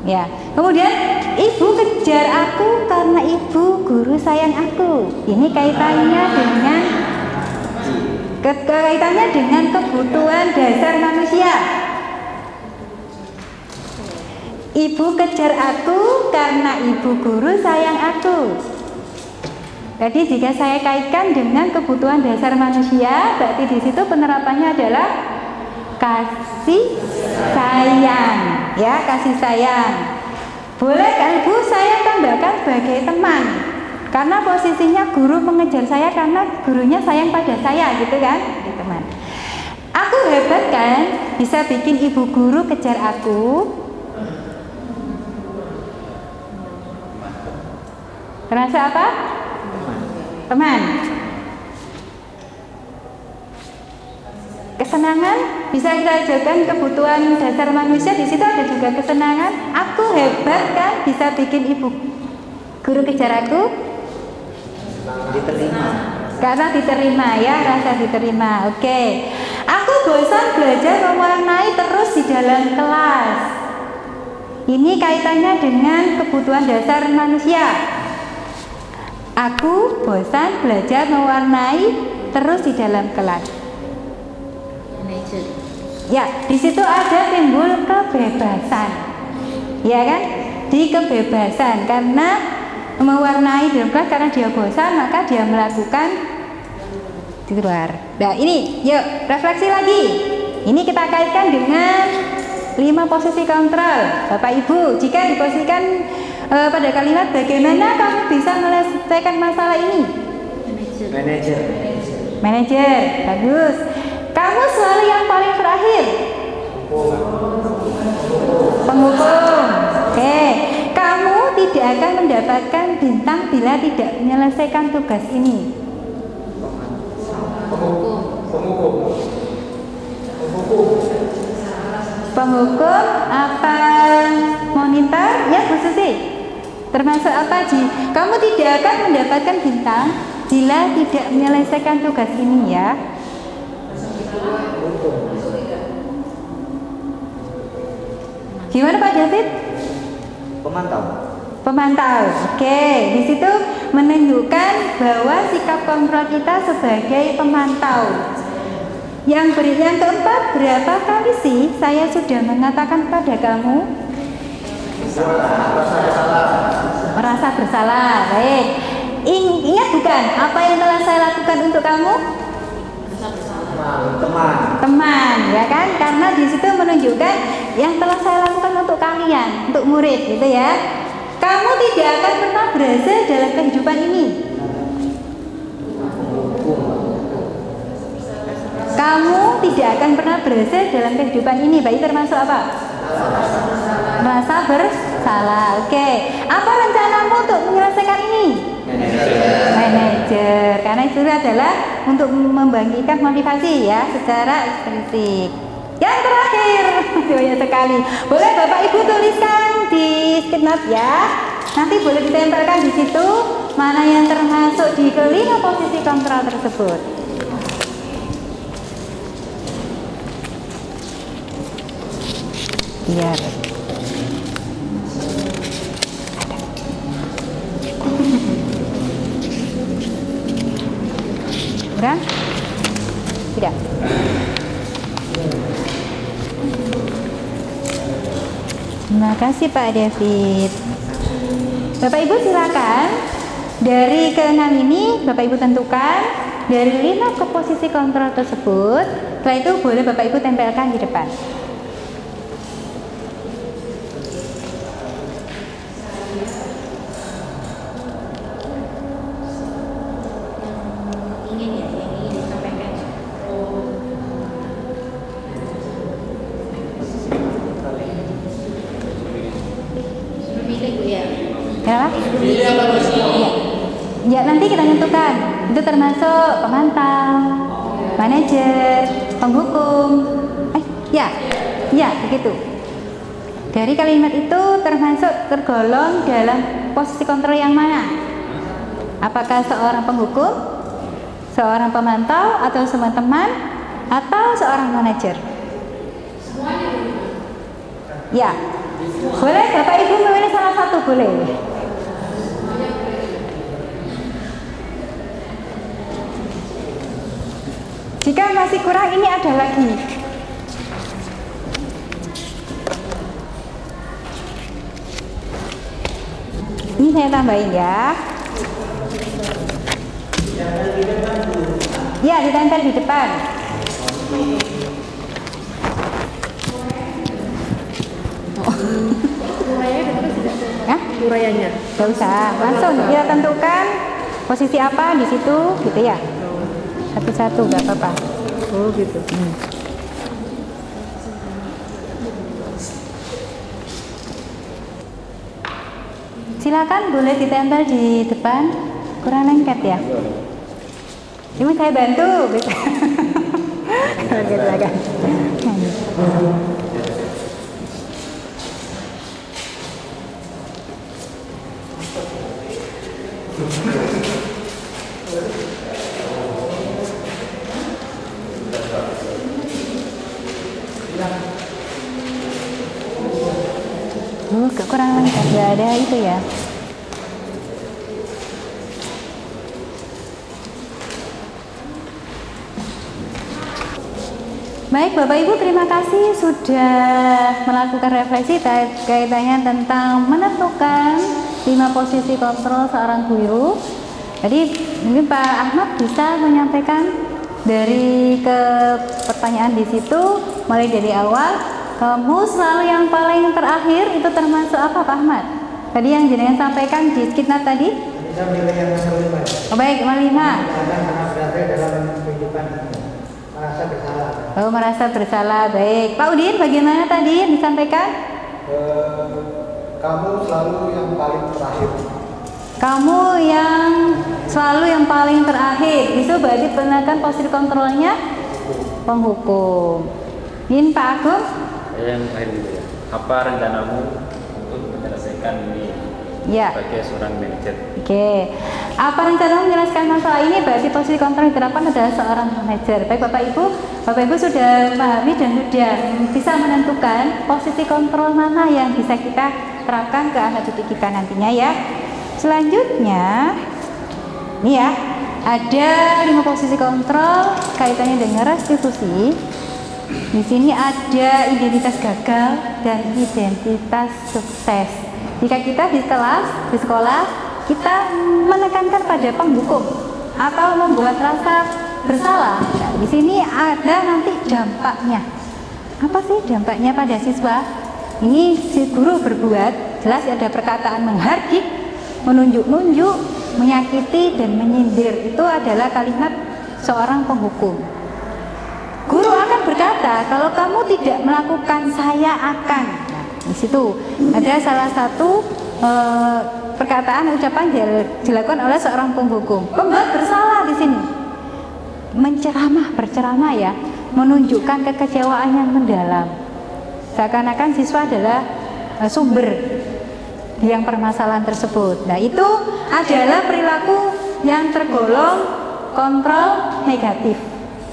Ya, kemudian ibu kejar aku karena ibu guru sayang aku. Ini kaitannya dengan kebutuhan dasar manusia. Ibu kejar aku karena ibu guru sayang aku. Jadi jika saya kaitkan dengan kebutuhan dasar manusia, berarti di situ penerapannya adalah kasih sayang, ya, kasih sayang. Boleh kan Bu, saya tambahkan sebagai teman, karena posisinya guru mengejar saya karena gurunya sayang pada saya, gitu kan, teman. Aku hebat kan, bisa bikin ibu guru kejar aku. Terasa apa? Teman. Kesenangan bisa kita ajarkan kebutuhan dasar manusia, di situ ada juga kesenangan. Aku hebat kan, bisa bikin ibu guru kejar aku. Diterima. Karena diterima, ya, rasa diterima. Oke. Aku bosan belajar mewarnai terus di dalam kelas. Ini kaitannya dengan kebutuhan dasar manusia. Aku bosan belajar mewarnai terus di dalam kelas. Manajer. Ya, di situ ada timbul kebebasan, ya kan? Di kebebasan karena mewarnai dalam kelas karena dia bosan, maka dia melakukan di luar. Nah, ini, yuk refleksi lagi. Ini kita kaitkan dengan 5 posisi kontrol. Bapak Ibu, jika diposisikan pada kalimat bagaimana kamu bisa menyelesaikan masalah ini? Manajer, bagus. Kamu selalu yang paling terakhir. Penghukum. Oke. Kamu tidak akan mendapatkan bintang bila tidak menyelesaikan tugas ini. Penghukum apa monitor? Ya Bu Susi. Termasuk apa Ji? Kamu tidak akan mendapatkan bintang bila tidak menyelesaikan tugas ini ya. Gimana Pak David? Pemantau. Pemantau. Oke, di situ menunjukkan bahwa sikap kontrol kita sebagai pemantau. Yang keempat, berapa kali sih saya sudah mengatakan pada kamu? Merasa bersalah. Baik. Ingat bukan apa yang telah saya lakukan untuk kamu? Teman, ya kan? Karena di situ menunjukkan yang telah saya lakukan untuk kalian, untuk murid, gitu ya. Kamu tidak akan pernah berhasil dalam kehidupan ini. Kamu tidak akan pernah berhasil dalam kehidupan ini. Baik, termasuk apa? Merasa bersalah. Oke. Apa rencanamu untuk menyelesaikan ini? Manajer. Karena itu adalah untuk membangkitkan motivasi ya secara eksplisit. Yang terakhir, banyak sekali. Boleh Bapak Ibu tuliskan di sketmap ya. Nanti boleh ditempelkan di situ mana yang termasuk di kelima posisi kontrol tersebut. Biar kurang? Tidak. Terima kasih Pak David. Bapak Ibu silakan. Dari ke-6 ini Bapak Ibu tentukan dari 5 ke posisi kontrol tersebut. Setelah itu boleh Bapak Ibu tempelkan di depan. Kenapa? Ya, nanti kita tentukan. Itu termasuk pemantau, manajer, penghukum. Ya, begitu. Dari kalimat itu termasuk tergolong dalam posisi kontrol yang mana? Apakah seorang penghukum, seorang pemantau, atau semua teman, atau seorang manajer? Ya, boleh Bapak Ibu memilih salah satu, boleh. Jika masih kurang, ini ada lagi. Ini saya tambahin ya. Ya, ditempel di depan. Urayanya. Gak usah, langsung kita tentukan posisi apa di situ, gitu ya. Satu-satu, gak apa-apa. Oh gitu. Silakan boleh ditempel di depan. Kurang lengket ya. Ini saya bantu. Gitu. Silakan. Kurang lengkap, nggak ada itu ya. Baik Bapak Ibu, terima kasih sudah melakukan refleksi kaitannya tentang menentukan 5 posisi kontrol seorang guru. Jadi mungkin Pak Ahmad bisa menyampaikan dari ke pertanyaan di situ, mulai dari awal. Kamu selalu yang paling terakhir itu termasuk apa Pak Ahmad? Tadi yang jenengan sampaikan di skitnat tadi? Bisa milih yang nomor 5. Oh, baik, nomor 5. Kadang karena berada dalam kehidupan ini. Merasa bersalah. Oh, merasa bersalah. Baik. Pak Udin, bagaimana tadi yang disampaikan? Kamu selalu yang paling terakhir. Kamu yang selalu yang paling terakhir. Itu berarti penekan posisi kontrolnya penghukum. Ini Pak Agung? Saya yang terakhir gitu ya. Apa rencanamu untuk menyelesaikan ini Ya. sebagai seorang manajer? Oke, apa rencana menjelaskan masalah ini? Berarti posisi kontrol yang diterapkan adalah seorang manajer. Baik Bapak Ibu sudah memahami dan sudah bisa menentukan posisi kontrol mana yang bisa kita terapkan ke anak didik kita nantinya ya. Selanjutnya, ini ya, ada 5 posisi kontrol kaitannya dengan restitusi. Di sini ada identitas gagal dan identitas sukses. Jika kita di kelas, di sekolah, kita menekankan pada penghukum atau membuat rasa bersalah. Nah, di sini ada nanti dampaknya. Apa sih dampaknya pada siswa? Ini si guru berbuat, jelas ada perkataan menghardik, menunjuk-nunjuk, menyakiti dan menyindir. Itu adalah kalimat seorang penghukum. Guru akan berkata, kalau kamu tidak melakukan, saya akan. Nah, di situ ada salah satu perkataan ucapan dilakukan oleh seorang penghukum. Pembuat bersalah di sini berceramah ya, menunjukkan kekecewaan yang mendalam. Seakan-akan siswa adalah sumber yang permasalahan tersebut. Nah, itu adalah perilaku yang tergolong kontrol negatif,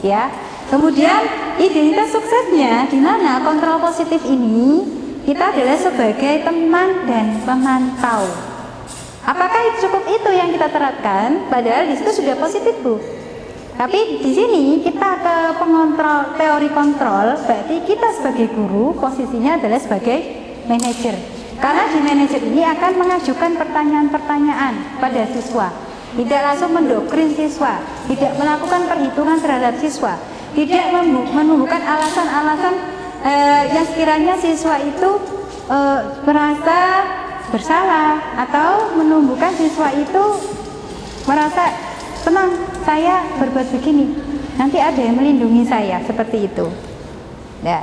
ya. Kemudian identitas suksesnya di mana kontrol positif ini kita adalah sebagai teman dan pemantau. Apakah cukup itu yang kita terapkan? Padahal di situ sudah positif, Bu. Tapi di sini kita ke pengontrol teori kontrol, berarti kita sebagai guru posisinya adalah sebagai manajer. Karena di manajer ini akan mengajukan pertanyaan-pertanyaan pada siswa, tidak langsung mendoktrin siswa, tidak melakukan perhitungan terhadap siswa, tidak menumbuhkan alasan-alasan yang sekiranya siswa itu merasa bersalah atau menumbuhkan siswa itu merasa tenang, saya berbuat begini, nanti ada yang melindungi saya, seperti itu. Ya,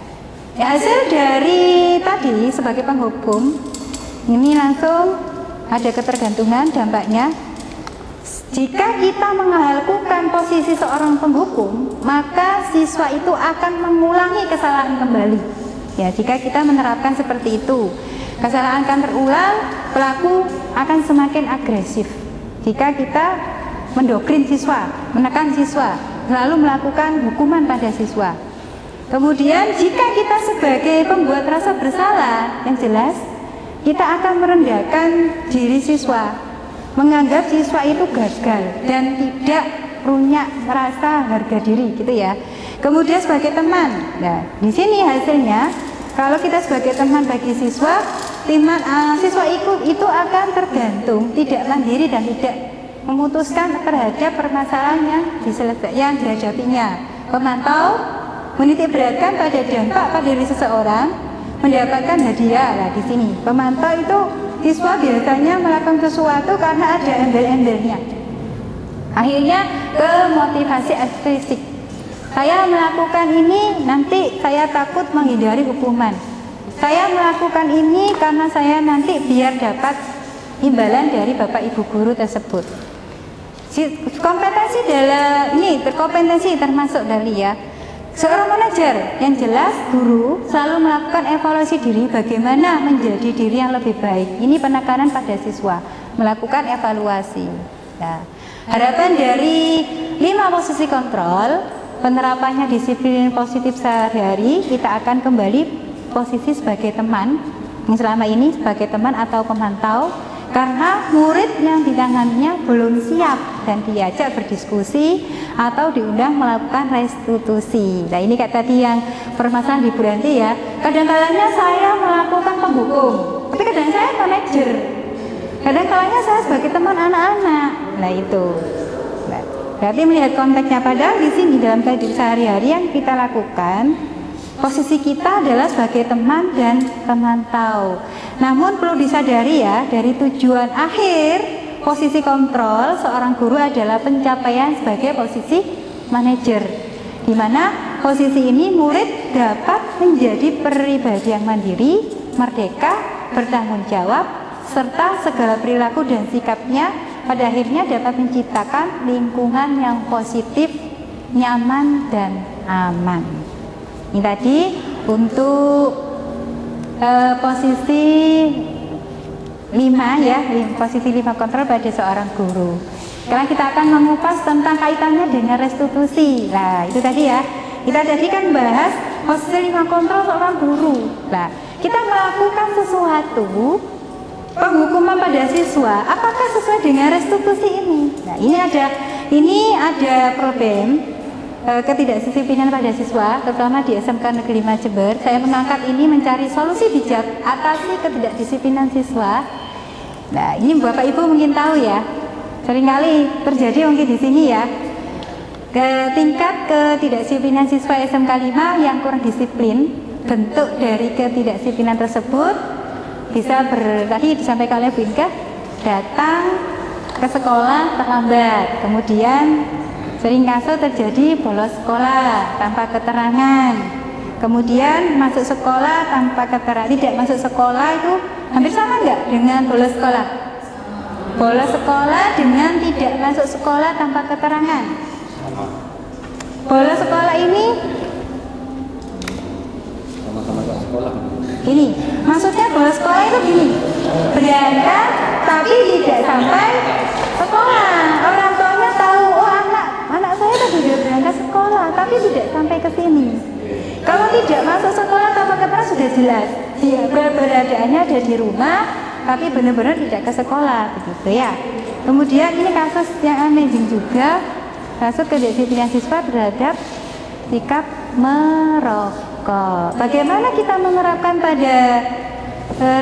hasil dari tadi sebagai penghukum ini langsung ada ketergantungan dampaknya. Jika kita melakukan posisi seorang penghukum, maka siswa itu akan mengulangi kesalahan kembali. Ya, jika kita menerapkan seperti itu, kesalahan akan terulang, pelaku akan semakin agresif. Jika kita mendoktrin siswa, menekan siswa, lalu melakukan hukuman pada siswa. Kemudian jika kita sebagai pembuat rasa bersalah, yang jelas kita akan merendahkan diri siswa, menganggap siswa itu gagal dan tidak punya merasa harga diri, gitu ya. Kemudian sebagai teman, nah di sini hasilnya kalau kita sebagai teman bagi siswa, siswa itu akan tergantung, tidak mandiri dan tidak memutuskan terhadap permasalahan yang dihadapinya. Pemantau menitik beratkan pada dampak pada diri seseorang, mendapatkan hadiah. Nah di sini pemantau itu siswa biasanya melakukan sesuatu karena ada embel-embelnya. Akhirnya ke motivasi ekstrisik. Saya melakukan ini nanti saya takut menghindari hukuman. Saya melakukan ini karena saya nanti biar dapat imbalan dari Bapak Ibu guru tersebut. Kompetensi dalam ini terkompetensi termasuk dari ya. Seorang manajer yang jelas guru selalu melakukan evaluasi diri bagaimana menjadi diri yang lebih baik. Ini penekanan pada siswa melakukan evaluasi. Nah, harapan dari 5 posisi kontrol, penerapannya disiplin positif sehari-hari, kita akan kembali posisi sebagai teman yang selama ini sebagai teman atau pemantau. Karena murid yang ditanganinya belum siap dan diajak berdiskusi atau diundang melakukan restitusi. Nah ini kayak tadi yang permasalahan di Bu Ranti ya. Kadang-kadangnya saya melakukan penghukum, tapi kadang saya manajer. Kadang-kadangnya saya sebagai teman anak-anak. Nah itu. Nah, berarti melihat konteksnya, padahal di sini dalam kehidupan sehari-hari yang kita lakukan, posisi kita adalah sebagai teman dan pemantau. Namun perlu disadari ya, dari tujuan akhir posisi kontrol seorang guru adalah pencapaian sebagai posisi manajer, di mana posisi ini murid dapat menjadi pribadi yang mandiri, merdeka, bertanggung jawab, serta segala perilaku dan sikapnya pada akhirnya dapat menciptakan lingkungan yang positif, nyaman, dan aman. Ini tadi untuk posisi 5 ya, posisi 5 kontrol pada seorang guru. Sekarang kita akan mengupas tentang kaitannya dengan restitusi. Nah, itu tadi ya. Kita tadi kan bahas posisi 5 kontrol seorang guru. Nah, kita melakukan sesuatu penghukuman pada siswa, apakah sesuai dengan restitusi ini? Nah, ini ada problem ketidakdisiplinan pada siswa, terutama di SMK Negeri 5 Jember. Saya mengangkat ini mencari solusi bijak atasi ketidakdisiplinan siswa. Nah, ini Bapak Ibu mungkin tahu ya, seringkali terjadi mungkin di sini ya, ke tingkat ketidakdisiplinan siswa SMK 5 yang kurang disiplin. Bentuk dari ketidakdisiplinan tersebut bisa tadi disampaikan oleh Bu Inka, datang ke sekolah terlambat, kemudian sering kasus terjadi bolos sekolah tanpa keterangan, kemudian masuk sekolah tanpa keterangan. Tidak masuk sekolah itu hampir sama nggak dengan bolos sekolah? Bolos sekolah dengan tidak masuk sekolah tanpa keterangan. Bolos sekolah ini Sama-sama ke sekolah. gini, maksudnya bolos sekolah itu gini, berangkat tapi tidak sampai sekolah. Orang tuanya tahu, oh anak saya tadi sudah berangkat sekolah tapi tidak sampai ke sini. Kalau tidak masuk sekolah tanpa keterangan sudah jelas dia beradaannya ada di rumah tapi benar-benar tidak ke sekolah, begitu ya. Kemudian ini kasus yang amazing juga, kasus kedisiplinan siswa terhadap sikap merokok. Bagaimana kita menerapkan pada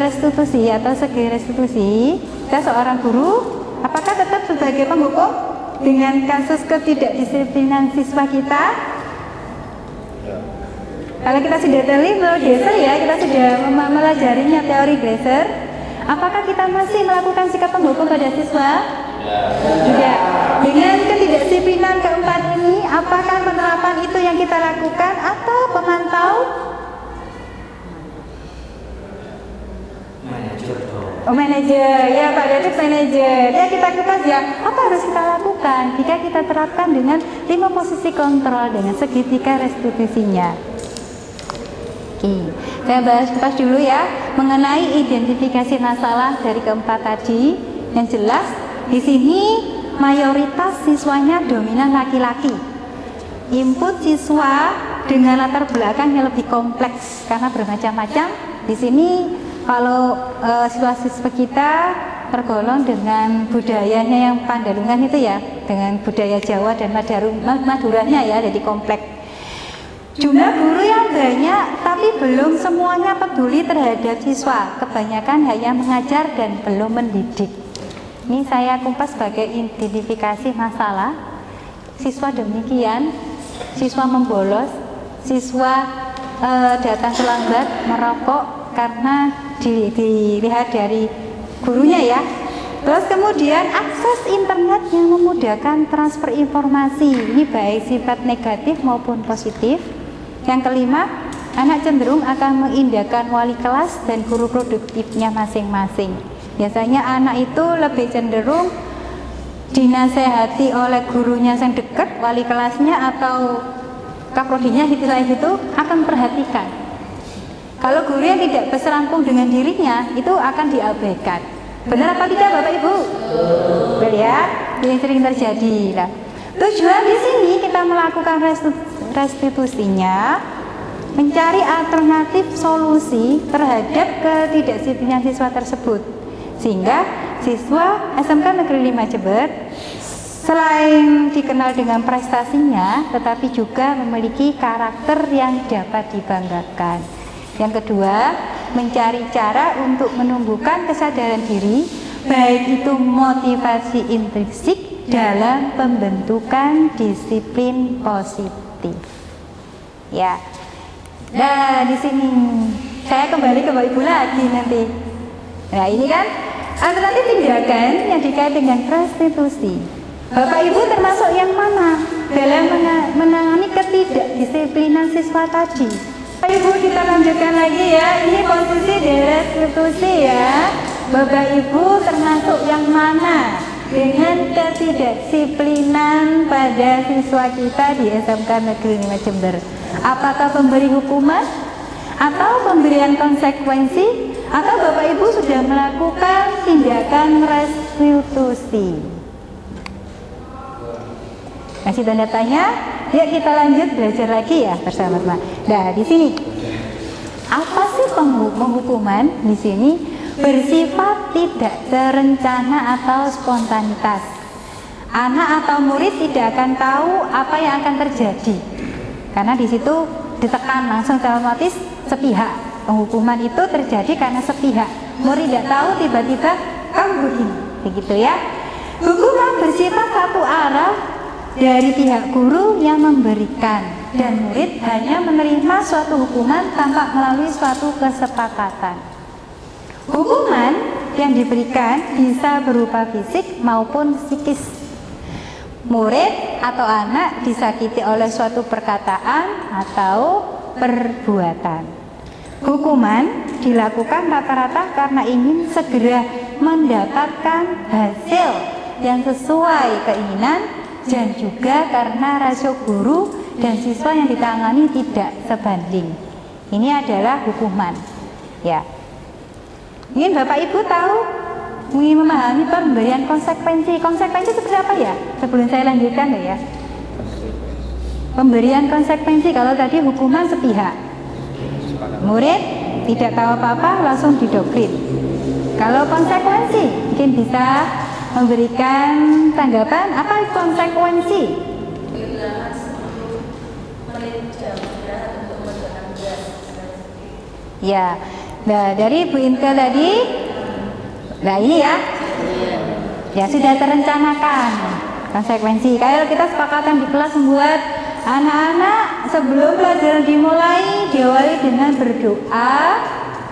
restitusi atau segi restitusi? Kita seorang guru, apakah tetap sebagai penghukum dengan kasus ketidakdisiplinan siswa kita? Kalau kita sudah teliti Glaser ya, kita sudah melajarinya teori Glaser. Apakah kita masih melakukan sikap penghukum pada siswa? Tidak. Dengan ketidakdisiplinan keempat ini, apakah penerapan itu yang kita lakukan atau pemantau? Manajer, ya Pak David manajer. Ya kita kupas ya, apa harus kita lakukan jika kita terapkan dengan 5 posisi kontrol dengan segitiga restitusinya. Oke, saya bahas kupas dulu ya mengenai identifikasi masalah dari keempat tadi. Yang jelas di sini mayoritas siswanya dominan laki-laki. Input siswa dengan latar belakang yang lebih kompleks karena bermacam-macam. Di sini kalau siswa-siswa kita tergolong dengan budayanya yang Pandalungan itu ya, dengan budaya Jawa dan Maduranya ya, jadi kompleks. Jumlah guru yang banyak, tapi belum semuanya peduli terhadap siswa. Kebanyakan hanya mengajar dan belum mendidik. Ini saya kumpas sebagai identifikasi masalah. Siswa demikian, siswa membolos, siswa datang terlambat, merokok karena dilihat dari gurunya ya. Terus kemudian akses internet yang memudahkan transfer informasi, ini baik sifat negatif maupun positif. Yang kelima, anak cenderung akan mengindahkan wali kelas dan guru produktifnya masing-masing. Biasanya anak itu lebih cenderung dinasehati oleh gurunya yang dekat, wali kelasnya atau kaprodinya itu akan perhatikan. Kalau guru yang tidak berserangkung dengan dirinya itu akan diabaikan. Benar apa tidak Bapak Ibu? Betul ya, ini sering terjadi. Nah, tujuan di sini kita melakukan restitusinya, mencari alternatif solusi terhadap ketidakdisiplinan siswa tersebut, sehingga siswa SMK Negeri 5 Jember selain dikenal dengan prestasinya, tetapi juga memiliki karakter yang dapat dibanggakan. Yang kedua, mencari cara untuk menumbuhkan kesadaran diri, baik itu motivasi intrinsik dalam pembentukan disiplin positif. Ya. Nah, di sini saya kembali ke Bapak Ibu lagi nanti. Nah, ini kan alternatif tindakan yang dikait dengan restitusi. Bapak Ibu termasuk yang mana dalam menangani ketidakdisiplinan siswa tadi? Bapak Ibu kita lanjutkan lagi ya. Ini posisi dari restitusi ya. Bapak Ibu termasuk yang mana dengan ketidakdisiplinan pada siswa kita di SMK Negeri 5 Jember? Apakah pemberi hukuman atau pemberian konsekuensi, atau Bapak Ibu sudah melakukan tindakan restitusi? Kasih tanda tanya. Yuk kita lanjut belajar lagi ya bersama-sama. Nah, di sini apa sih penghukuman di sini? Bersifat tidak terencana atau spontanitas. Anak atau murid tidak akan tahu apa yang akan terjadi, karena di situ ditekan langsung otomatis sepihak. Penghukuman itu terjadi karena sepihak. Murid tidak tahu, tiba-tiba kamu begini, begitu ya. Hukuman bersifat satu arah dari pihak guru yang memberikan, dan murid hanya menerima suatu hukuman tanpa melalui suatu kesepakatan. Hukuman yang diberikan bisa berupa fisik maupun psikis. Murid atau anak disakiti oleh suatu perkataan atau perbuatan. Hukuman dilakukan rata-rata karena ingin segera mendapatkan hasil yang sesuai keinginan, dan juga karena rasio guru dan siswa yang ditangani tidak sebanding. Ini adalah hukuman, ya. Mungkin Bapak Ibu tahu, ingin memahami pemberian konsekuensi. Konsekuensi seperti apa ya? Sebelum saya lanjutkan ya. Pemberian konsekuensi, kalau tadi hukuman sepihak, murid tidak tahu apa-apa langsung didoktrin. Kalau konsekuensi, mungkin bisa memberikan tanggapan. Apa konsekuensi? Ya. Nah, dari Bu Inka tadi, nah ini ya sudah terencanakan konsekuensi. Kalau kita sepakatan di kelas membuat anak-anak sebelum pelajaran dimulai diawali dengan berdoa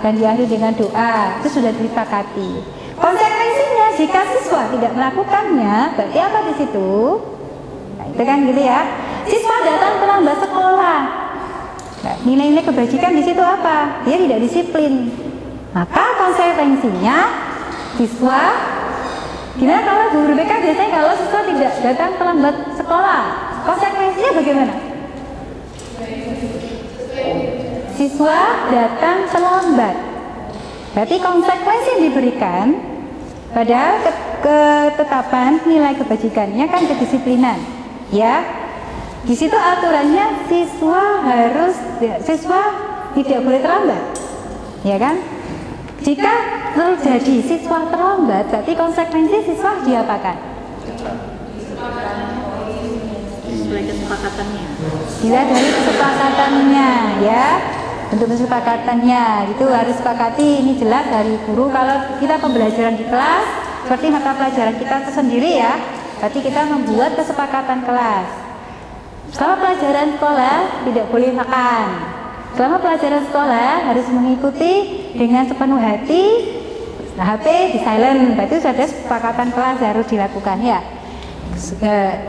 dan diakhiri dengan doa, itu sudah disepakati. Konsekuensinya jika siswa tidak melakukannya, berarti apa di situ? Nah, itu kan gitu ya. Siswa datang terlambat sekolah. Nah, nilai-nilai kebajikan di situ apa? Dia tidak disiplin. Maka konsekuensinya siswa, gimana kalau guru BK biasanya kalau siswa tidak datang terlambat sekolah, konsekuensinya bagaimana? Siswa datang terlambat. Berarti konsekuensi yang diberikan pada ketetapan nilai kebajikannya kan kedisiplinan, ya. Di situ aturannya siswa tidak boleh terlambat, ya kan? Jika terjadi siswa terlambat, berarti konsekuensi siswa diapakan? Sesuai kesepakatannya. Dilihat dari kesepakatannya, ya. Untuk kesepakatannya itu harus sepakati. Ini jelas dari guru. Kalau kita pembelajaran di kelas seperti mata pelajaran kita sendiri ya, berarti kita membuat kesepakatan kelas. Selama pelajaran sekolah tidak boleh makan. Selama pelajaran sekolah harus mengikuti dengan sepenuh hati. Nah, HP di silent. Berarti sudah ada kesepakatan kelas harus dilakukan ya.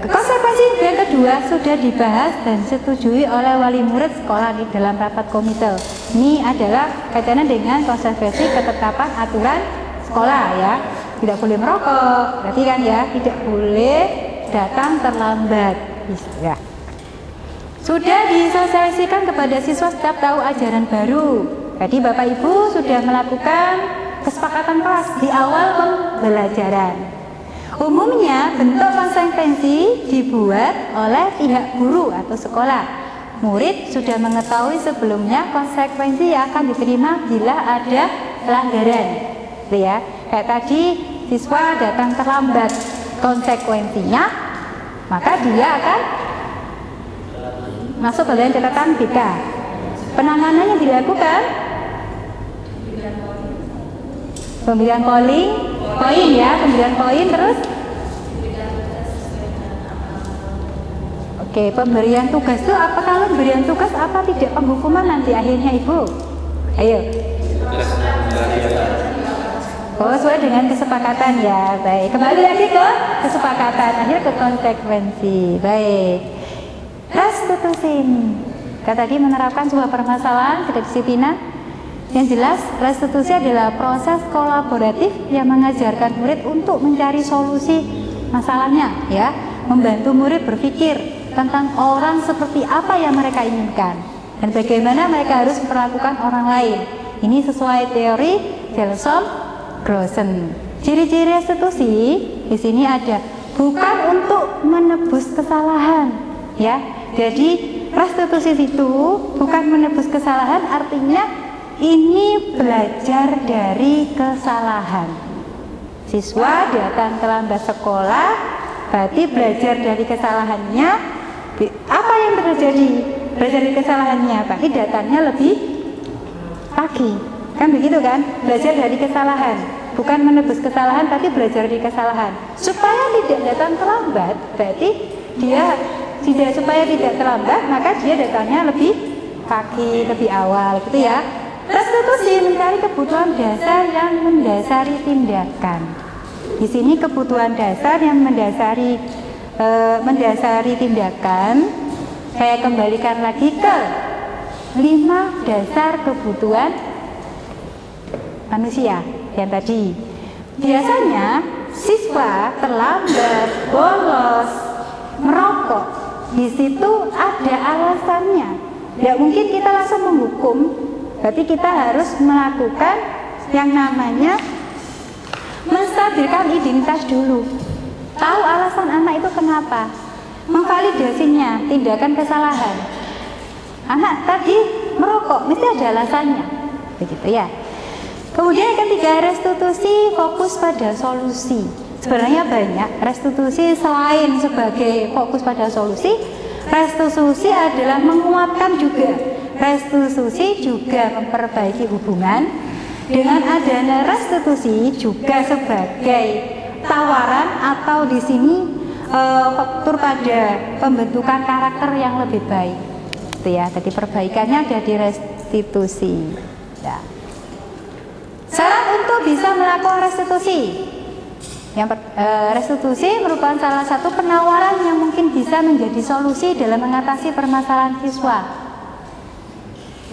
Konsekuensi yang kedua sudah dibahas dan disetujui oleh wali murid sekolah di dalam rapat komite. Ini adalah kaitannya dengan konsekuensi ketetapan aturan sekolah ya. Tidak boleh merokok, berarti kan ya, tidak boleh datang terlambat. Ya. Sudah disosialisasikan kepada siswa setiap tahu ajaran baru. Jadi Bapak Ibu sudah melakukan kesepakatan kelas di awal pembelajaran. Umumnya bentuk konsekuensi dibuat oleh pihak guru atau sekolah. Murid sudah mengetahui sebelumnya konsekuensi yang akan diterima bila ada pelanggaran. Ya, kayak tadi siswa datang terlambat, konsekuensinya maka dia akan masuk bagian catatan BK. Penanganannya dilakukan pemberian poin ya, pemberian poin terus. Oke, pemberian tugas itu apa? Kalau pemberian tugas apa tidak penghukuman nanti akhirnya Ibu? Ayo. Oh, sesuai dengan kesepakatan ya. Baik, kembali lagi ke kesepakatan, akhir ke konsekuensi. Baik. Restitusi tadi menerapkan sebuah permasalahan kedisiplinan. Yang jelas, restitusi adalah proses kolaboratif yang mengajarkan murid untuk mencari solusi masalahnya, ya, membantu murid berpikir tentang orang seperti apa yang mereka inginkan. dan bagaimana mereka harus memperlakukan orang lain. Ini sesuai teori Gelsom-Grossen. Ciri-ciri restitusi di sini ada bukan untuk menebus kesalahan, ya. Jadi restitusi itu bukan menebus kesalahan, artinya ini belajar dari kesalahan. Siswa datang terlambat sekolah, berarti belajar dari kesalahannya. Apa yang terjadi? Belajar dari kesalahannya, berarti datangnya lebih pagi. Kan begitu kan? Belajar dari kesalahan. Bukan menebus kesalahan, tapi belajar dari kesalahan. Supaya tidak datang terlambat, berarti supaya tidak terlambat, maka dia datangnya lebih pagi, lebih awal, gitu ya. Restitusi mencari kebutuhan dasar yang mendasari tindakan. Di sini kebutuhan dasar yang mendasari tindakan. Saya kembalikan lagi ke 5 dasar kebutuhan manusia yang tadi. Biasanya siswa terlambat, bolos, merokok, di situ ada alasannya. Ya mungkin kita langsung menghukum, berarti kita harus melakukan yang namanya menstabilkan identitas dulu. Tahu alasan anak itu kenapa, memvalidasinya, tindakan kesalahan. Anak tadi merokok, mesti ada alasannya, begitu ya. Kemudian yang ketiga, restitusi fokus pada solusi. Sebenarnya banyak restitusi selain sebagai fokus pada solusi. Restitusi adalah menguatkan juga. Restitusi juga memperbaiki hubungan. Dengan adanya restitusi juga sebagai tawaran atau di sini faktor pada pembentukan karakter yang lebih baik. Itu ya. Jadi perbaikannya ada di restitusi. Ya. Syarat untuk bisa melakukan restitusi. Restitusi merupakan salah satu penawaran yang mungkin bisa menjadi solusi dalam mengatasi permasalahan siswa.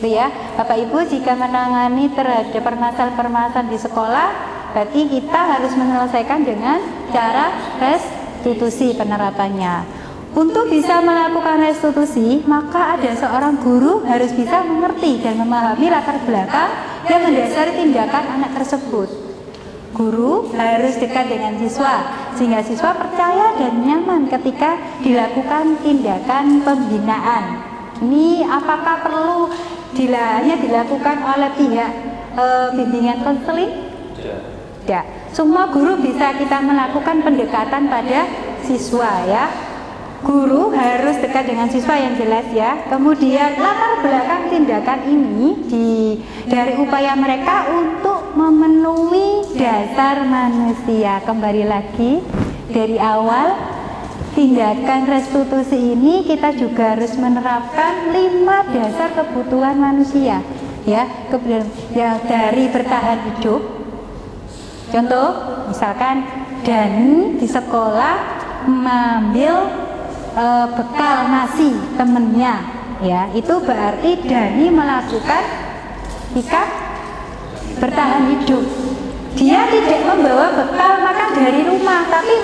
Ya, Bapak Ibu, jika menangani terhadap permasalahan-permasalahan di sekolah, berarti kita harus menyelesaikan dengan cara restitusi penerapannya. Untuk bisa melakukan restitusi, maka ada seorang guru harus bisa mengerti dan memahami latar belakang yang mendasari tindakan anak tersebut. Guru harus dekat dengan siswa, sehingga siswa percaya dan nyaman ketika dilakukan tindakan pembinaan. Ini apakah perlu hanya dilakukan oleh pihak bimbingan konseling? Ya, semua guru bisa kita melakukan pendekatan pada siswa ya. Guru harus dekat dengan siswa yang jelas ya. Kemudian latar belakang tindakan ini dari upaya mereka untuk memenuhi dasar manusia. Kembali lagi dari awal, tindakan restitusi ini kita juga harus menerapkan 5 dasar kebutuhan manusia ya. Kemudian yang dari bertahan hidup. Contoh, misalkan Dani di sekolah mengambil bekal nasi temennya ya, itu berarti Dani melakukan sikap bertahan hidup. Dia tidak membawa bekal makan dari rumah, tapi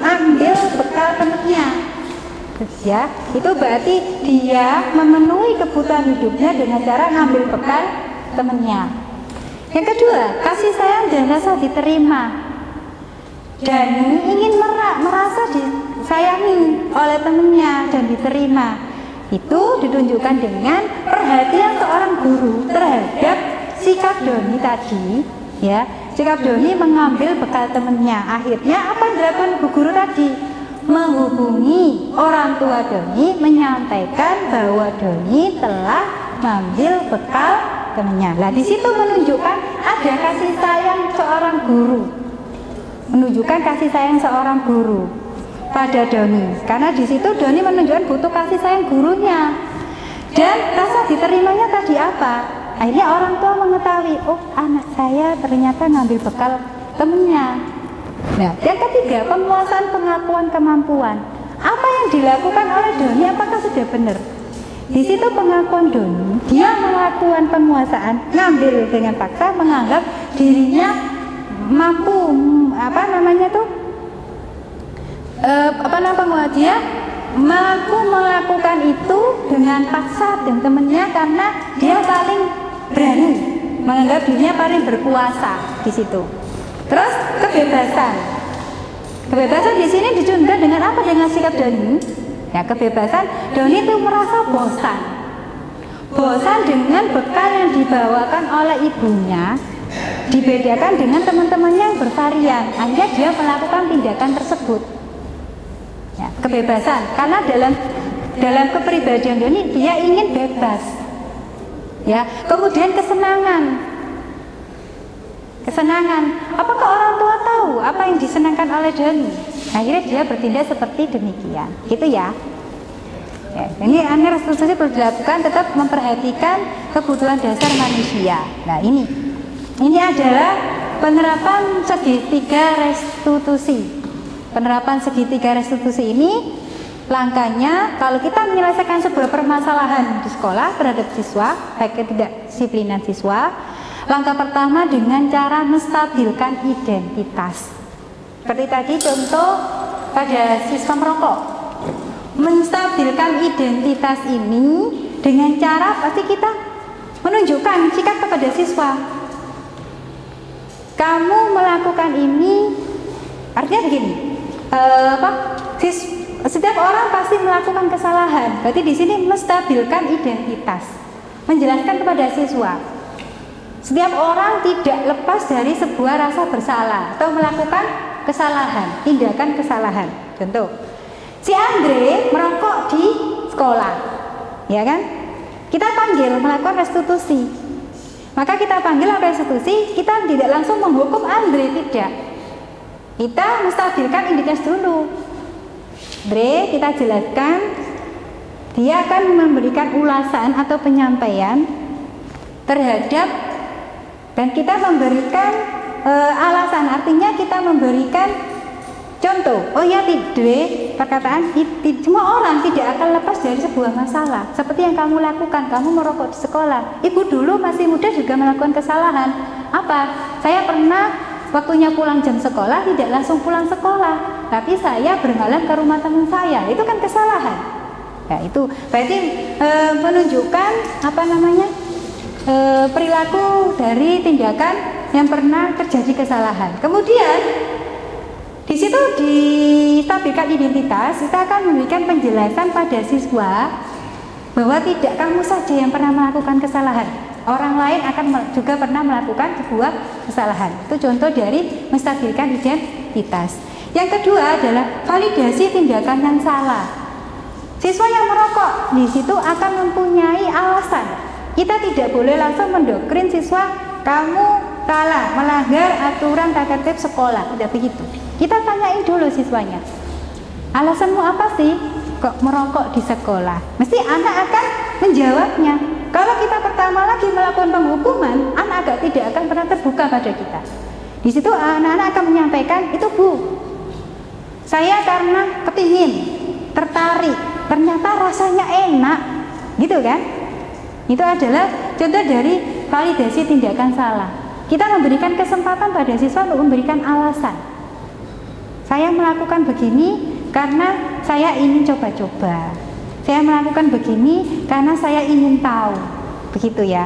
ambil bekal temennya ya, itu berarti dia memenuhi kebutuhan hidupnya dengan cara ngambil bekal temennya. Yang kedua, kasih sayang dan rasa diterima. Dani ingin merasa disayangi oleh temannya dan diterima. Itu ditunjukkan dengan perhatian seorang guru terhadap sikap Doni tadi ya. Sikap Doni mengambil bekal temannya. Akhirnya apa yang dilakukan Bu Guru tadi? Menghubungi orang tua Doni, menyampaikan bahwa Doni telah mengambil bekal temannya. Nah, di situ menunjukkan ada kasih sayang seorang guru. Menunjukkan kasih sayang seorang guru pada Doni, karena di situ Doni menunjukkan butuh kasih sayang gurunya. Dan rasa diterimanya tadi apa? Akhirnya orang tua mengetahui, oh anak saya ternyata ngambil bekal temennya. Nah, yang ketiga, penguasaan pengakuan kemampuan. Apa yang dilakukan oleh Doni apakah sudah benar? Di situ pengakuan Doni, dia melakukan penguasaan, ngambil dengan paksa, menganggap dirinya mampu dia melakukan itu dengan paksa dan temennya karena dia paling berani, menganggap dirinya paling berkuasa di situ. Terus kebebasan di sini dicontohkan dengan apa? Dengan sikap Doni. Ya, kebebasan Doni itu merasa bosan dengan bekal yang dibawakan oleh ibunya, dibedakan dengan teman-temannya yang bervarian. Akhirnya dia melakukan tindakan tersebut. Ya, kebebasan karena dalam kepribadian Doni dia ingin bebas. Ya, kemudian kesenangan. Apakah orang tua tahu apa yang disenangkan oleh Doni? Akhirnya dia bertindak seperti demikian. Gitu ya. Ya, ini restitusi perlu dilakukan, tetap memperhatikan kebutuhan dasar manusia. Nah, ini adalah penerapan segitiga restitusi. Penerapan segitiga restitusi ini langkahnya kalau kita menyelesaikan sebuah permasalahan di sekolah terhadap siswa, baik ketidakdisiplinan siswa, langkah pertama dengan cara menstabilkan identitas. Seperti tadi contoh pada siswa merokok. Menstabilkan identitas ini dengan cara pasti kita menunjukkan sikap kepada siswa. Kamu melakukan ini, artinya begini. Setiap orang pasti melakukan kesalahan. Berarti di sini menstabilkan identitas, menjelaskan kepada siswa. Setiap orang tidak lepas dari sebuah rasa bersalah atau melakukan kesalahan, tindakan kesalahan. Contoh, si Andre merokok di sekolah, ya kan? Kita panggil melakukan restitusi. Maka kita panggil restitusi, kita tidak langsung menghukum Andre, tidak. Kita menstabilkan identitas dulu. Andre, kita jelaskan, dia akan memberikan ulasan atau penyampaian terhadap, dan kita memberikan alasan, artinya kita memberikan contoh. Oh ya, perkataan semua orang tidak akan lepas dari sebuah masalah. Seperti yang kamu lakukan, kamu merokok di sekolah. Ibu dulu masih muda juga melakukan kesalahan. Apa? Saya pernah waktunya pulang jam sekolah tidak langsung pulang sekolah, tapi saya bermalam ke rumah teman saya. Itu kan kesalahan. Ya, itu berarti menunjukkan perilaku dari tindakan yang pernah terjadi kesalahan. Kemudian di situ distabilkan identitas, kita akan memberikan penjelasan pada siswa bahwa tidak kamu saja yang pernah melakukan kesalahan, orang lain akan juga pernah melakukan sebuah kesalahan. Itu contoh dari menstabilkan identitas. Yang kedua adalah validasi tindakan yang salah. Siswa yang merokok di situ akan mempunyai alasan. Kita tidak boleh langsung mendoktrin siswa, kamu salah melanggar aturan tata tertib sekolah. Tidak begitu. Kita tanyain dulu siswanya, alasanmu apa sih kok merokok di sekolah? Mesti anak akan menjawabnya. Kalau kita pertama lagi melakukan penghukuman, anak agak tidak akan pernah terbuka pada kita. Di situ anak-anak akan menyampaikan, itu Bu, saya karena kepingin, tertarik, ternyata rasanya enak, gitu kan? Itu adalah contoh dari validasi tindakan salah. Kita memberikan kesempatan pada siswa untuk memberikan alasan. Saya melakukan begini karena saya ingin coba-coba. Saya melakukan begini karena saya ingin tahu. Begitu ya.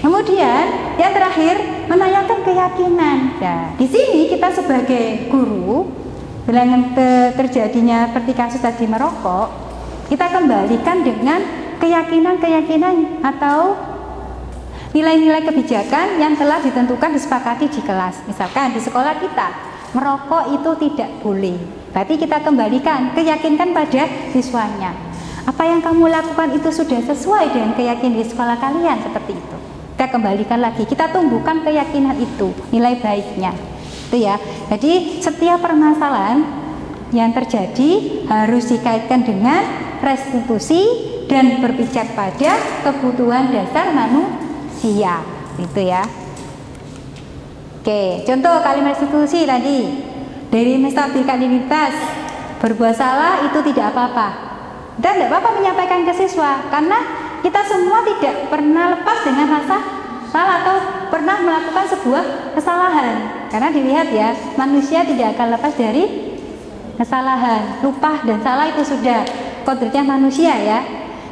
Kemudian yang terakhir menanyakan keyakinan. Nah, di sini kita sebagai guru, dengan terjadinya seperti kasus tadi merokok, kita kembalikan dengan keyakinan-keyakinan atau nilai-nilai kebijakan yang telah ditentukan disepakati di kelas. Misalkan di sekolah kita, merokok itu tidak boleh. Berarti kita kembalikan, keyakinkan pada siswanya. Apa yang kamu lakukan itu sudah sesuai dengan keyakinan di sekolah kalian, seperti itu. Kita kembalikan lagi, kita tumbuhkan keyakinan itu, nilai baiknya. Itu ya. Jadi setiap permasalahan yang terjadi harus dikaitkan dengan restitusi dan berpijak pada kebutuhan dasar manusia. Itu ya. Oke, contoh kalimat restitusi tadi. Dari menstabilkan identitas, berbuat salah itu tidak apa-apa. Dan tidak apa-apa menyampaikan ke siswa, karena kita semua tidak pernah lepas dengan rasa salah atau pernah melakukan sebuah kesalahan. Karena dilihat ya, manusia tidak akan lepas dari kesalahan. Lupa dan salah itu sudah kodratnya manusia ya.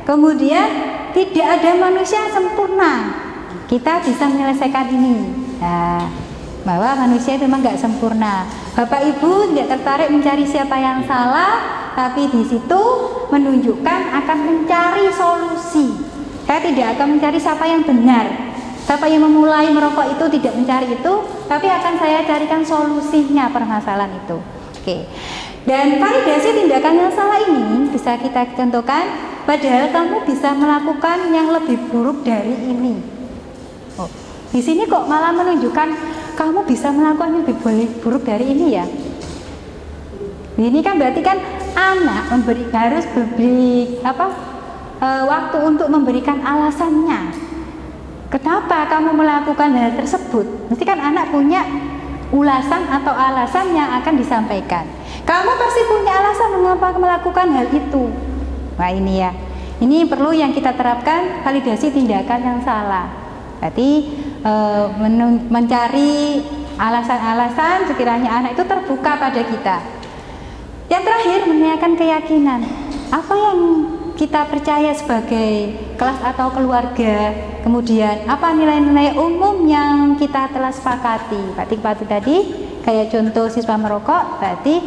Kemudian tidak ada manusia yang sempurna. Kita bisa menyelesaikan ini. Nah, bahwa manusia itu memang nggak sempurna. Bapak Ibu tidak tertarik mencari siapa yang salah, tapi di situ menunjukkan akan mencari solusi. Saya tidak akan mencari siapa yang benar. Siapa yang memulai merokok itu tidak mencari itu, tapi akan saya carikan solusinya permasalahan itu. Oke. Dan validasi tindakan yang salah ini bisa kita contohkan, padahal kamu bisa melakukan yang lebih buruk dari ini. Oh, di sini kok malah menunjukkan kamu bisa melakukan yang lebih buruk dari ini ya. Ini kan berarti kan anak harus beri waktu untuk memberikan alasannya. Kenapa kamu melakukan hal tersebut? Mesti kan anak punya ulasan atau alasan yang akan disampaikan. Kamu pasti punya alasan mengapa melakukan hal itu. Nah ini ya, ini perlu yang kita terapkan, validasi tindakan yang salah. Berarti mencari alasan-alasan sekiranya anak itu terbuka pada kita. Yang terakhir, menanyakan keyakinan. Apa yang kita percaya sebagai kelas atau keluarga, kemudian apa nilai-nilai umum yang kita telah sepakati. Berarti tadi kayak contoh siswa merokok, berarti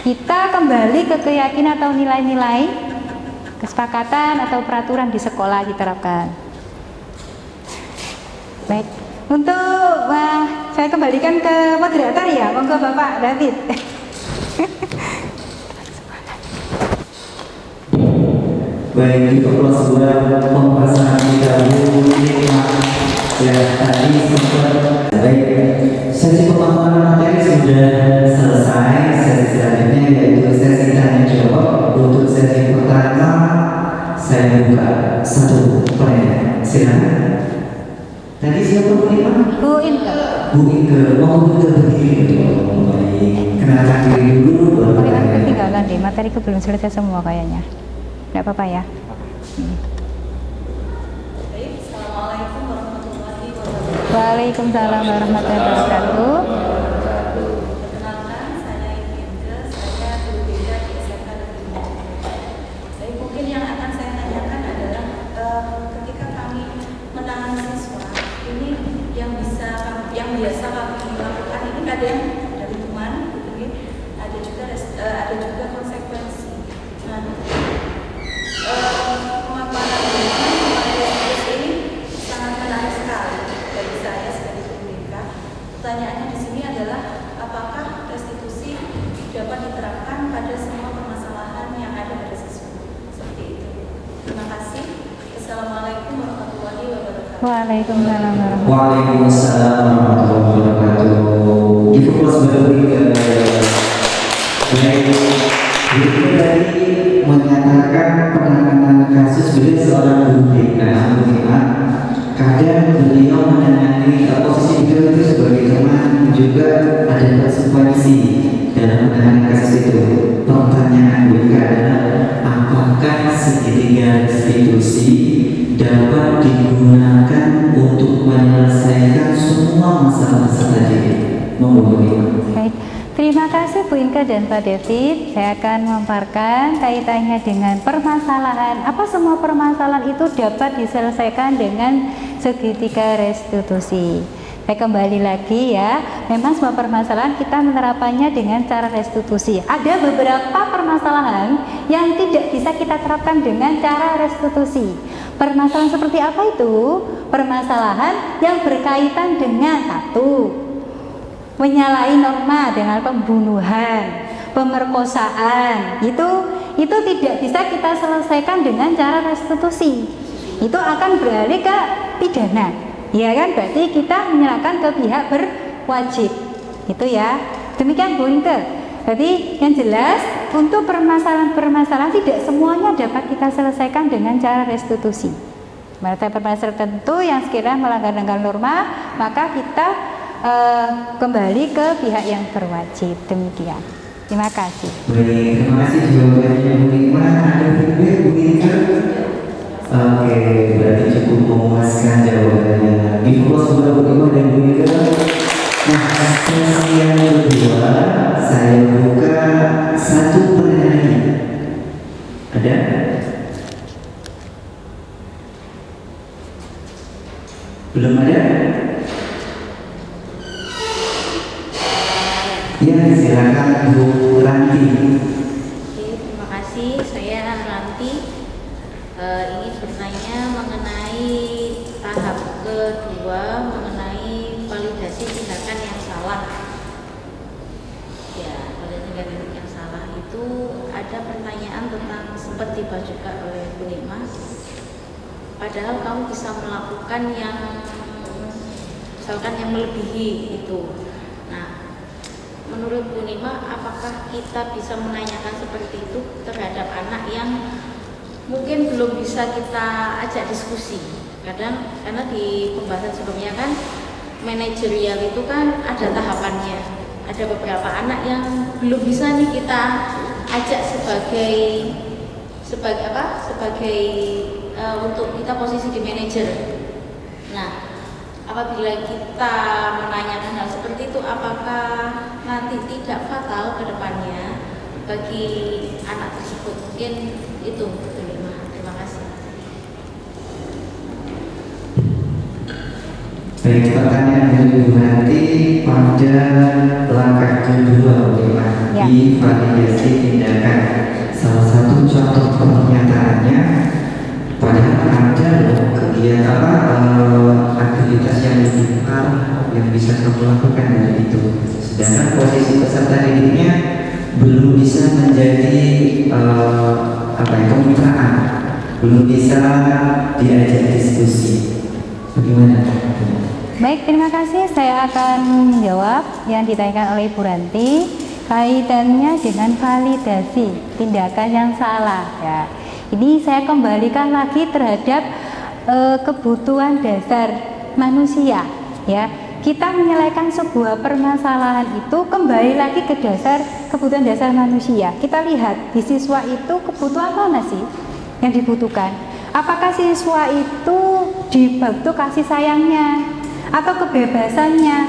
kita kembali ke keyakinan atau nilai-nilai kesepakatan atau peraturan di sekolah diterapkan. Baik, untuk saya kembalikan ke moderator ya, monggo Bapak David. Baik, itu kelas 2 pembahasan kita ya tadi sempat. Baik, sesi pemaparan materi sudah selesai. Sesi selanjutnya yaitu sesi tanya jawab. Untuk sesi pertama saya buka satu pertanyaan. Silakan. Tadi siapa penerima? Bu Inka. Bu Inka, mau berdiri. Baik, kenalkan diri dulu. Pertanyaan ketinggalan deh, materiku belum selesai semua kayaknya. Tidak apa-apa ya. Assalamualaikum warahmatullahi wabarakatuh. Waalaikumsalam warahmatullahi wabarakatuh. Perkenalkan, saya Indra, saya guru BK di SMK Negeri 4. Jadi mungkin yang akan saya tanyakan adalah ketika kami menangani siswa, ini yang biasa kami lakukan ini kadang dari teman, ada juga konsekuensi. Nah, pemaparan ini sangat menarik sekali bagi saya sebagai guru BK. Pertanyaannya di sini adalah apakah restitusi dapat diterapkan pada semua permasalahan yang ada pada siswa? Seperti itu. Terima kasih. Assalamualaikum warahmatullahi wabarakatuh. Waalaikumsalam warahmatullahi wabarakatuh. Waalaikumsalam warahmatullahi wabarakatuh. Ibu kelas berikutnya tadi menyatakan penanganan kasus beliau seorang guru BK. Kadang beliau menangani posisi beliau itu sebagai teman, juga ada konsekuensi dalam menangani kasus itu. Pertanyaan BK adalah apakah segitiga restitusi dapat digunakan untuk menyelesaikan semua masalah peserta didik? Baik, terima kasih Bu Inka dan Pak David. Saya akan memaparkan kaitannya dengan permasalahan. Apa semua permasalahan itu dapat diselesaikan dengan segitiga restitusi? Saya kembali lagi ya. Memang semua permasalahan kita menerapkannya dengan cara restitusi. Ada beberapa permasalahan yang tidak bisa kita terapkan dengan cara restitusi. Permasalahan seperti apa itu? Permasalahan yang berkaitan dengan satu, menyalahi norma dengan pembunuhan, pemerkosaan, itu tidak bisa kita selesaikan dengan cara restitusi. Itu akan beralih ke pidana, ya kan? Berarti kita menyerahkan ke pihak berwajib, itu ya. Demikian Bu Inke. Jadi yang jelas untuk permasalahan tidak semuanya dapat kita selesaikan dengan cara restitusi. Pada permasalahan tertentu yang sekiranya melanggar norma, maka kita kembali ke pihak yang berwajib. Demikian. Terima kasih. Baik, terima kasih jawabannya Bu Nikma. Ada feedback Bu Nikma? Oke, berarti cukup memuaskan jawabannya. Ibu kelas Bu Nikma dan Bu Nikma. Nah, sesi yang kedua saya buka satu pertanyaan. Ada? Belum ada? Ya, silakan Bu Ranti. Oke, terima kasih. Saya Ranti. Ingin bertanya mengenai tahap kedua mengenai validasi tindakan yang salah. Ya, validasi tindakan yang salah itu ada pertanyaan tentang sempat dibahas juga oleh Bu Nima. Padahal kamu bisa melakukan yang misalkan yang melebihi itu. Nah, menurut Bu Nima, apakah kita bisa menanyakan seperti itu terhadap anak yang mungkin belum bisa kita ajak diskusi? Kadang karena di pembahasan sebelumnya kan manajerial itu kan ada tahapannya. Ada beberapa anak yang belum bisa nih kita ajak sebagai untuk kita posisi di manajer. Nah, apabila kita menanyakan hal seperti itu, apakah nanti tidak fatal ke depannya bagi anak tersebut? Mungkin itu. Terima kasih. Baik, pertanyaan dari Bu Ranti pada langkah kedua Ya. di validasi tindakan. Salah satu contoh pernyataannya, padahal ada loh kegiatan aktivitas yang lebih parah yang bisa kamu lakukan dari itu. Sedangkan posisi peserta didiknya belum bisa menjadi kemitraan, belum bisa diajak diskusi. Bagaimana? Baik, terima kasih. Saya akan menjawab yang ditanyakan oleh Ibu Ranti kaitannya dengan validasi tindakan yang salah. Ya, ini saya kembalikan lagi terhadap kebutuhan dasar manusia. Ya, kita menyelesaikan sebuah permasalahan itu kembali lagi ke dasar kebutuhan dasar manusia. Kita lihat di siswa itu kebutuhan mana sih yang dibutuhkan? Apakah siswa itu dibutuh kasih sayangnya, atau kebebasannya,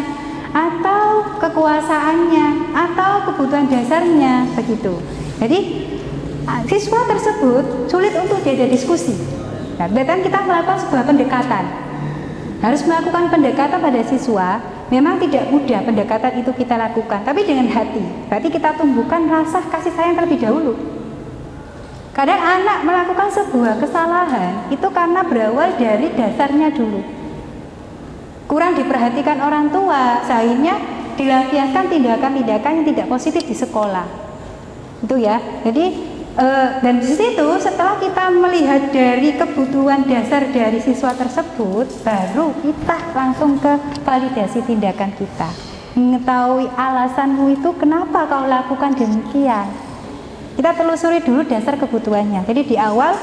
atau kekuasaannya, atau kebutuhan dasarnya, begitu. Jadi siswa tersebut sulit untuk diajak diskusi. Nah, berarti kita melakukan sebuah pendekatan. Harus melakukan pendekatan pada siswa. Memang tidak mudah pendekatan itu kita lakukan, tapi dengan hati. Berarti kita tumbuhkan rasa kasih sayang terlebih dahulu. Kadang anak melakukan sebuah kesalahan itu karena berawal dari dasarnya dulu. Kurang diperhatikan orang tua, sehingga dilampiaskan tindakan-tindakan yang tidak positif di sekolah. Itu ya. Jadi dan di situ setelah kita melihat dari kebutuhan dasar dari siswa tersebut, baru kita langsung ke validasi tindakan kita. Mengetahui alasanmu itu kenapa kau lakukan demikian. Kita telusuri dulu dasar kebutuhannya. Jadi di awal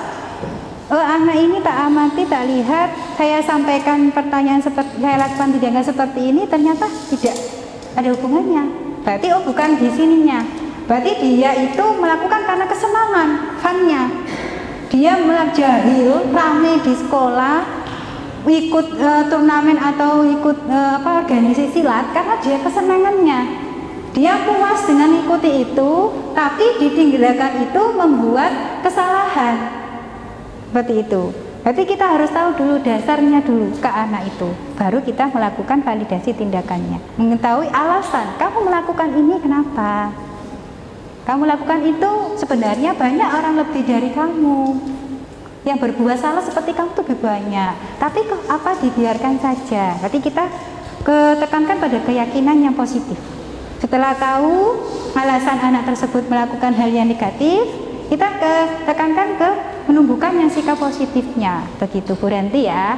anak ini tak amati, tak lihat, saya sampaikan pertanyaan seperti saya lakukan tindakan seperti ini, ternyata tidak ada hubungannya. Berarti bukan di sininya. Berarti dia itu melakukan karena kesenangan, funnya. Dia jahil, ramai di sekolah, ikut turnamen atau ikut organisasi silat karena dia kesenangannya. Dia puas dengan ikuti itu, tapi di tindakan itu membuat kesalahan. Seperti itu. Berarti kita harus tahu dulu dasarnya dulu ke anak itu, baru kita melakukan validasi tindakannya. Mengetahui alasan kamu melakukan ini kenapa. Kamu lakukan itu sebenarnya banyak orang lebih dari kamu yang berbuat salah seperti kamu tuh lebih banyak. Tapi kok apa dibiarkan saja. Berarti kita tekankan pada keyakinan yang positif. Setelah tahu alasan anak tersebut melakukan hal yang negatif, kita tekankan ke menumbuhkan yang sikap positifnya. Begitu Bu Ranti ya.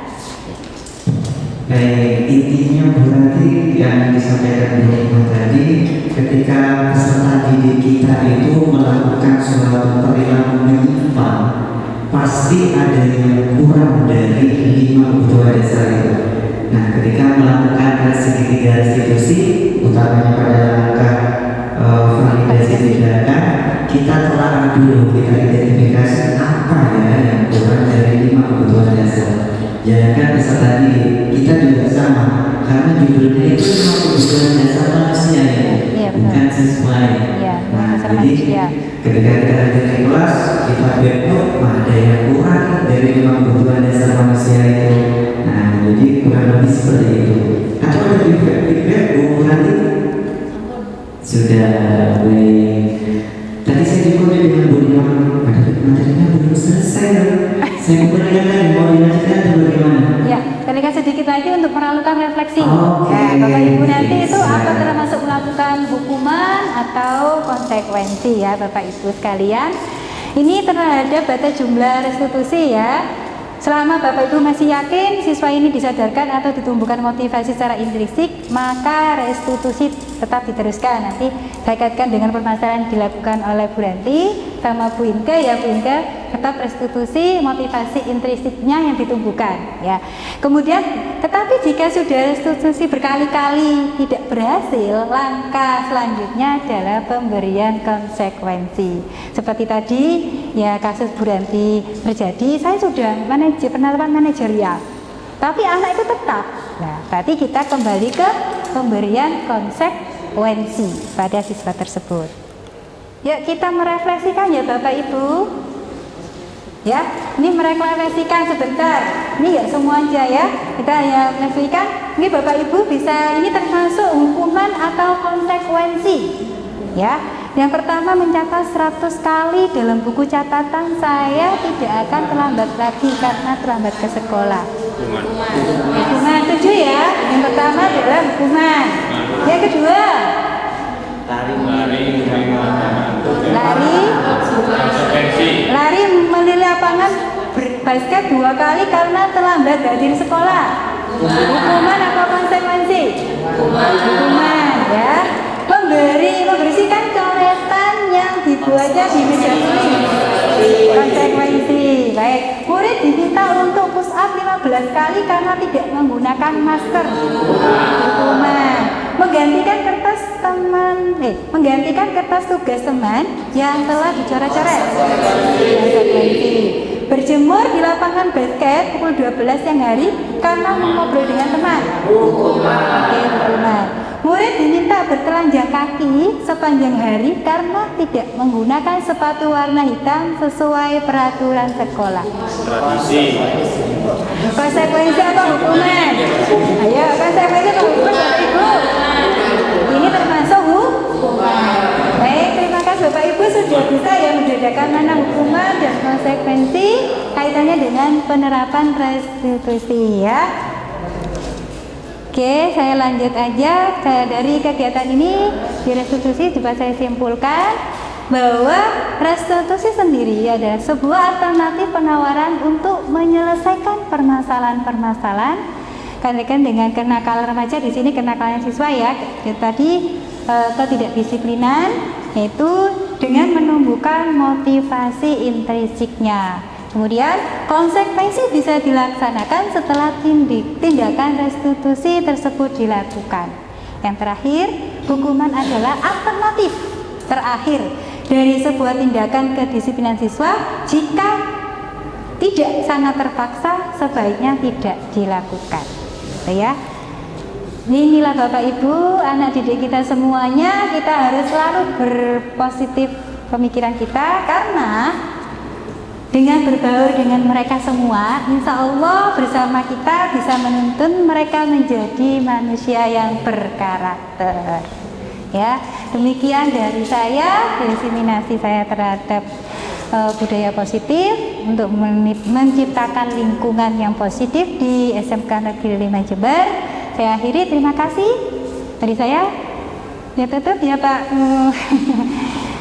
Baik, intinya Bu Ranti yang disampaikan Bu Nima tadi, ketika peserta didik kita itu melakukan suatu perilaku menyimpang, pasti ada yang kurang dari 5 kebutuhan dasar itu. Nah, ketika melakukan segitiga restitusi, utamanya pada langkah validasi tindakan, kita telah dulu, kita identifikasi apa ya yang kurang dari 5 kebutuhan dasar. Jangan peserta didik kita juga sama, karena judulnya itu 5 kebutuhan dasar manusia ya, bukan siswa ya. Nah, jadi ketika kita ada di kelas, kita bentuk ada yang kurang dari 5 kebutuhan dasar manusia itu. Nah, jadi kurang kurang lebih seperti itu. Atau ada feedback Bu nanti? Sudah baik. Tadi saya juga dengan Bu Nima, ada materinya belum selesai. Saya kembalikan lagi, mau dilanjutkan atau bagaimana? Ya, berikan sedikit lagi untuk melakukan refleksi. Oke. Nah, Bapak Ibu nanti itu apa termasuk melakukan hukuman atau konsekuensi ya Bapak Ibu sekalian. Ini terhadap batas jumlah restitusi ya. Selama Bapak Ibu masih yakin siswa ini disadarkan atau ditumbuhkan motivasi secara intrinsik, maka restitusi tetap diteruskan. Nanti saya kaitkan dengan permasalahan dilakukan oleh Bu Ranti sama Bu Inke ya, Bu Inke, tetap restitusi motivasi intrinsiknya yang ditumbuhkan ya. Kemudian tetapi jika sudah restitusi berkali-kali tidak berhasil, langkah selanjutnya adalah pemberian konsekuensi. Seperti tadi ya kasus Bu Ranti terjadi, saya sudah penetapan manajerial, tapi anak itu tetap. Nah, berarti kita kembali ke pemberian konsekuensi pada siswa tersebut. Yuk kita merefleksikan ya Bapak Ibu. Ya, ini merefleksikan sebentar. Ini ya semua aja ya. Kita ya merefleksikan. Ini Bapak Ibu bisa, ini termasuk hukuman atau konsekuensi. Ya, yang pertama mencatat 100 kali dalam buku catatan saya tidak akan terlambat lagi karena terlambat ke sekolah. Hukuman 7 ya. Yang pertama adalah hukuman. Yang kedua lari melili lapangan basket 2 kali karena terlambat hadir sekolah. Hukuman atau konsekuensi? Hukuman ya. Membersihkan coretan yang dibuatnya di meja tulis. Konsekuensi. Baik, murid diminta untuk push up 15 kali karena tidak menggunakan masker. Hukuman. Menggantikan kertas tugas teman yang telah dicoret-coret. Konsekuensi. Berjemur di lapangan basket pukul 12 siang hari karena mengobrol dengan teman. Hukuman. Murid diminta bertelanjang kaki sepanjang hari karena tidak menggunakan sepatu warna hitam sesuai peraturan sekolah. Tradisi. Konsekuensi atau hukuman? Ayo, konsekuensi atau hukuman Bapak Ibu? Ini termasuk hukuman. Baik, terima kasih Bapak Ibu sudah bisa ya membedakan mana hukuman dan konsekuensi kaitannya dengan penerapan restitusi ya. Oke, saya lanjut aja. Dari kegiatan ini di restitusi dapat saya simpulkan bahwa restitusi sendiri adalah sebuah alternatif penawaran untuk menyelesaikan permasalahan-permasalahan kaitan dengan kenakalan remaja. Di sini kenakalan siswa ya. Tadi ketidakdisiplinan, yaitu dengan menumbuhkan motivasi intrinsiknya. Kemudian konsekuensi bisa dilaksanakan setelah tindakan restitusi tersebut dilakukan. Yang terakhir, hukuman adalah alternatif terakhir dari sebuah tindakan kedisiplinan siswa. Jika tidak sangat terpaksa, sebaiknya tidak dilakukan. Gitu ya. Inilah Bapak Ibu, anak didik kita semuanya, kita harus selalu berpositif pemikiran kita, karena dengan berbaur dengan mereka semua, insya Allah bersama kita bisa menuntun mereka menjadi manusia yang berkarakter. Ya, demikian dari saya, diseminasi saya terhadap budaya positif untuk menciptakan lingkungan yang positif di SMK Negeri 5 Jember. Saya akhiri, terima kasih dari saya. Ya tutup ya Pak.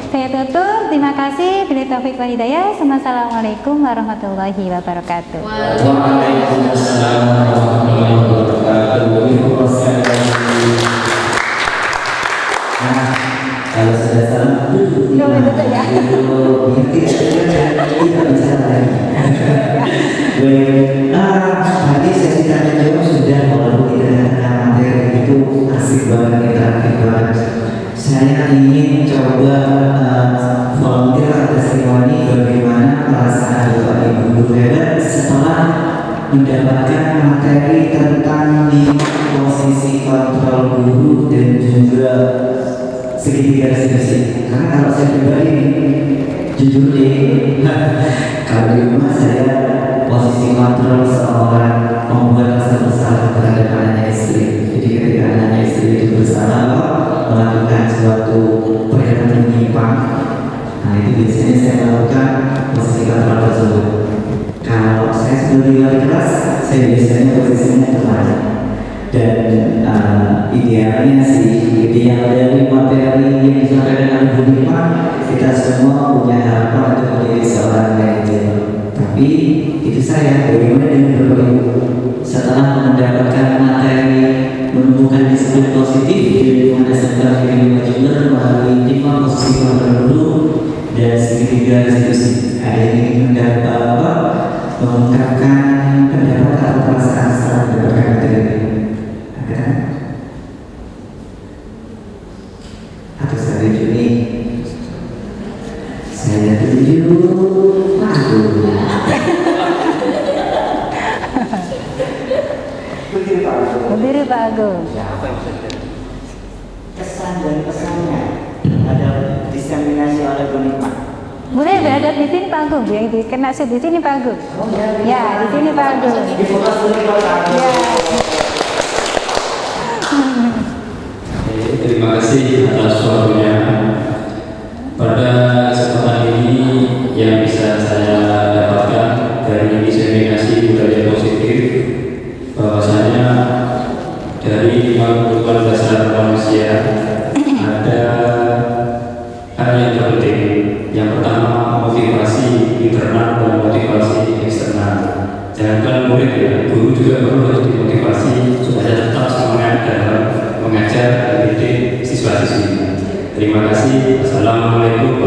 Saya tutup, terima kasih. Bila taufik wal hidayah. Assalamualaikum warahmatullahi wabarakatuh. Waalaikumsalam warahmatullahi wabarakatuh. Nah, kalau sudah salam duduk ya. Tidak bicara lagi. Baik, tadi sesi tanya jawab sudah, walaupun kita tentang materi itu asik banget, interaktif banget. Saya ingin coba volunteer atau testimoni bagaimana perasaan Bapak Ibu guru hebat setelah mendapatkan materi tentang 5 posisi kontrol guru dan juga segitiga restitusi. Karena kalau saya pribadi jujur deh, kalau di rumah saya posisi kontrol seorang pembuat merasa bersalah terhadap anaknya istri. Jadi ketika anaknya istri itu bersalah melakukan suatu perjalanan menyimpang, nah itu biasanya saya melakukan posisi kontrol tersebut. Kalau saya sudah di luar kelas, saya biasanya posisinya terbalik. Dan idealnya sih, ideal dari materi yang disampaikan oleh Bu Nima, kita semua punya harapan untuk menjadi seorang manajer. Tapi itu saya, bagaimana dengan Bapak Ibu? Setelah mendapatkan materi menumbuhkan disiplin positif di lingkungan SMK Negeri 5 Jember melalui 5 posisi kontrol dulu dan segitiga institusi. Ada yang ingin mengungkapkan pendapat atau perasaan setelah mendapatkan materi ini? Ada? Atau saya tunjuk nih? Saya tunjuk lagunya. Berdiri Pak Agung. Kesan dan pesannya terhadap diseminasi oleh Bu Nima. Boleh berhadap di sini Pak Agung, yang kena shoot di sini Pak Agung. Ya, di sini Pak Agung. Di foto dulu Pak. Ya. Terima kasih atas waktunya. Pada kesempatan ini yang bisa saya dapatkan dari diseminasi budaya positif, bahwasanya dari 5 kebutuhan dasar manusia ada hal yang terpenting. Yang pertama, motivasi internal dan motivasi eksternal. Jangankan murid ya, guru juga perlu harus dimotivasi supaya tetap semangat dalam mengajar dan mendidik siswa-siswi. Terima kasih. Assalamualaikum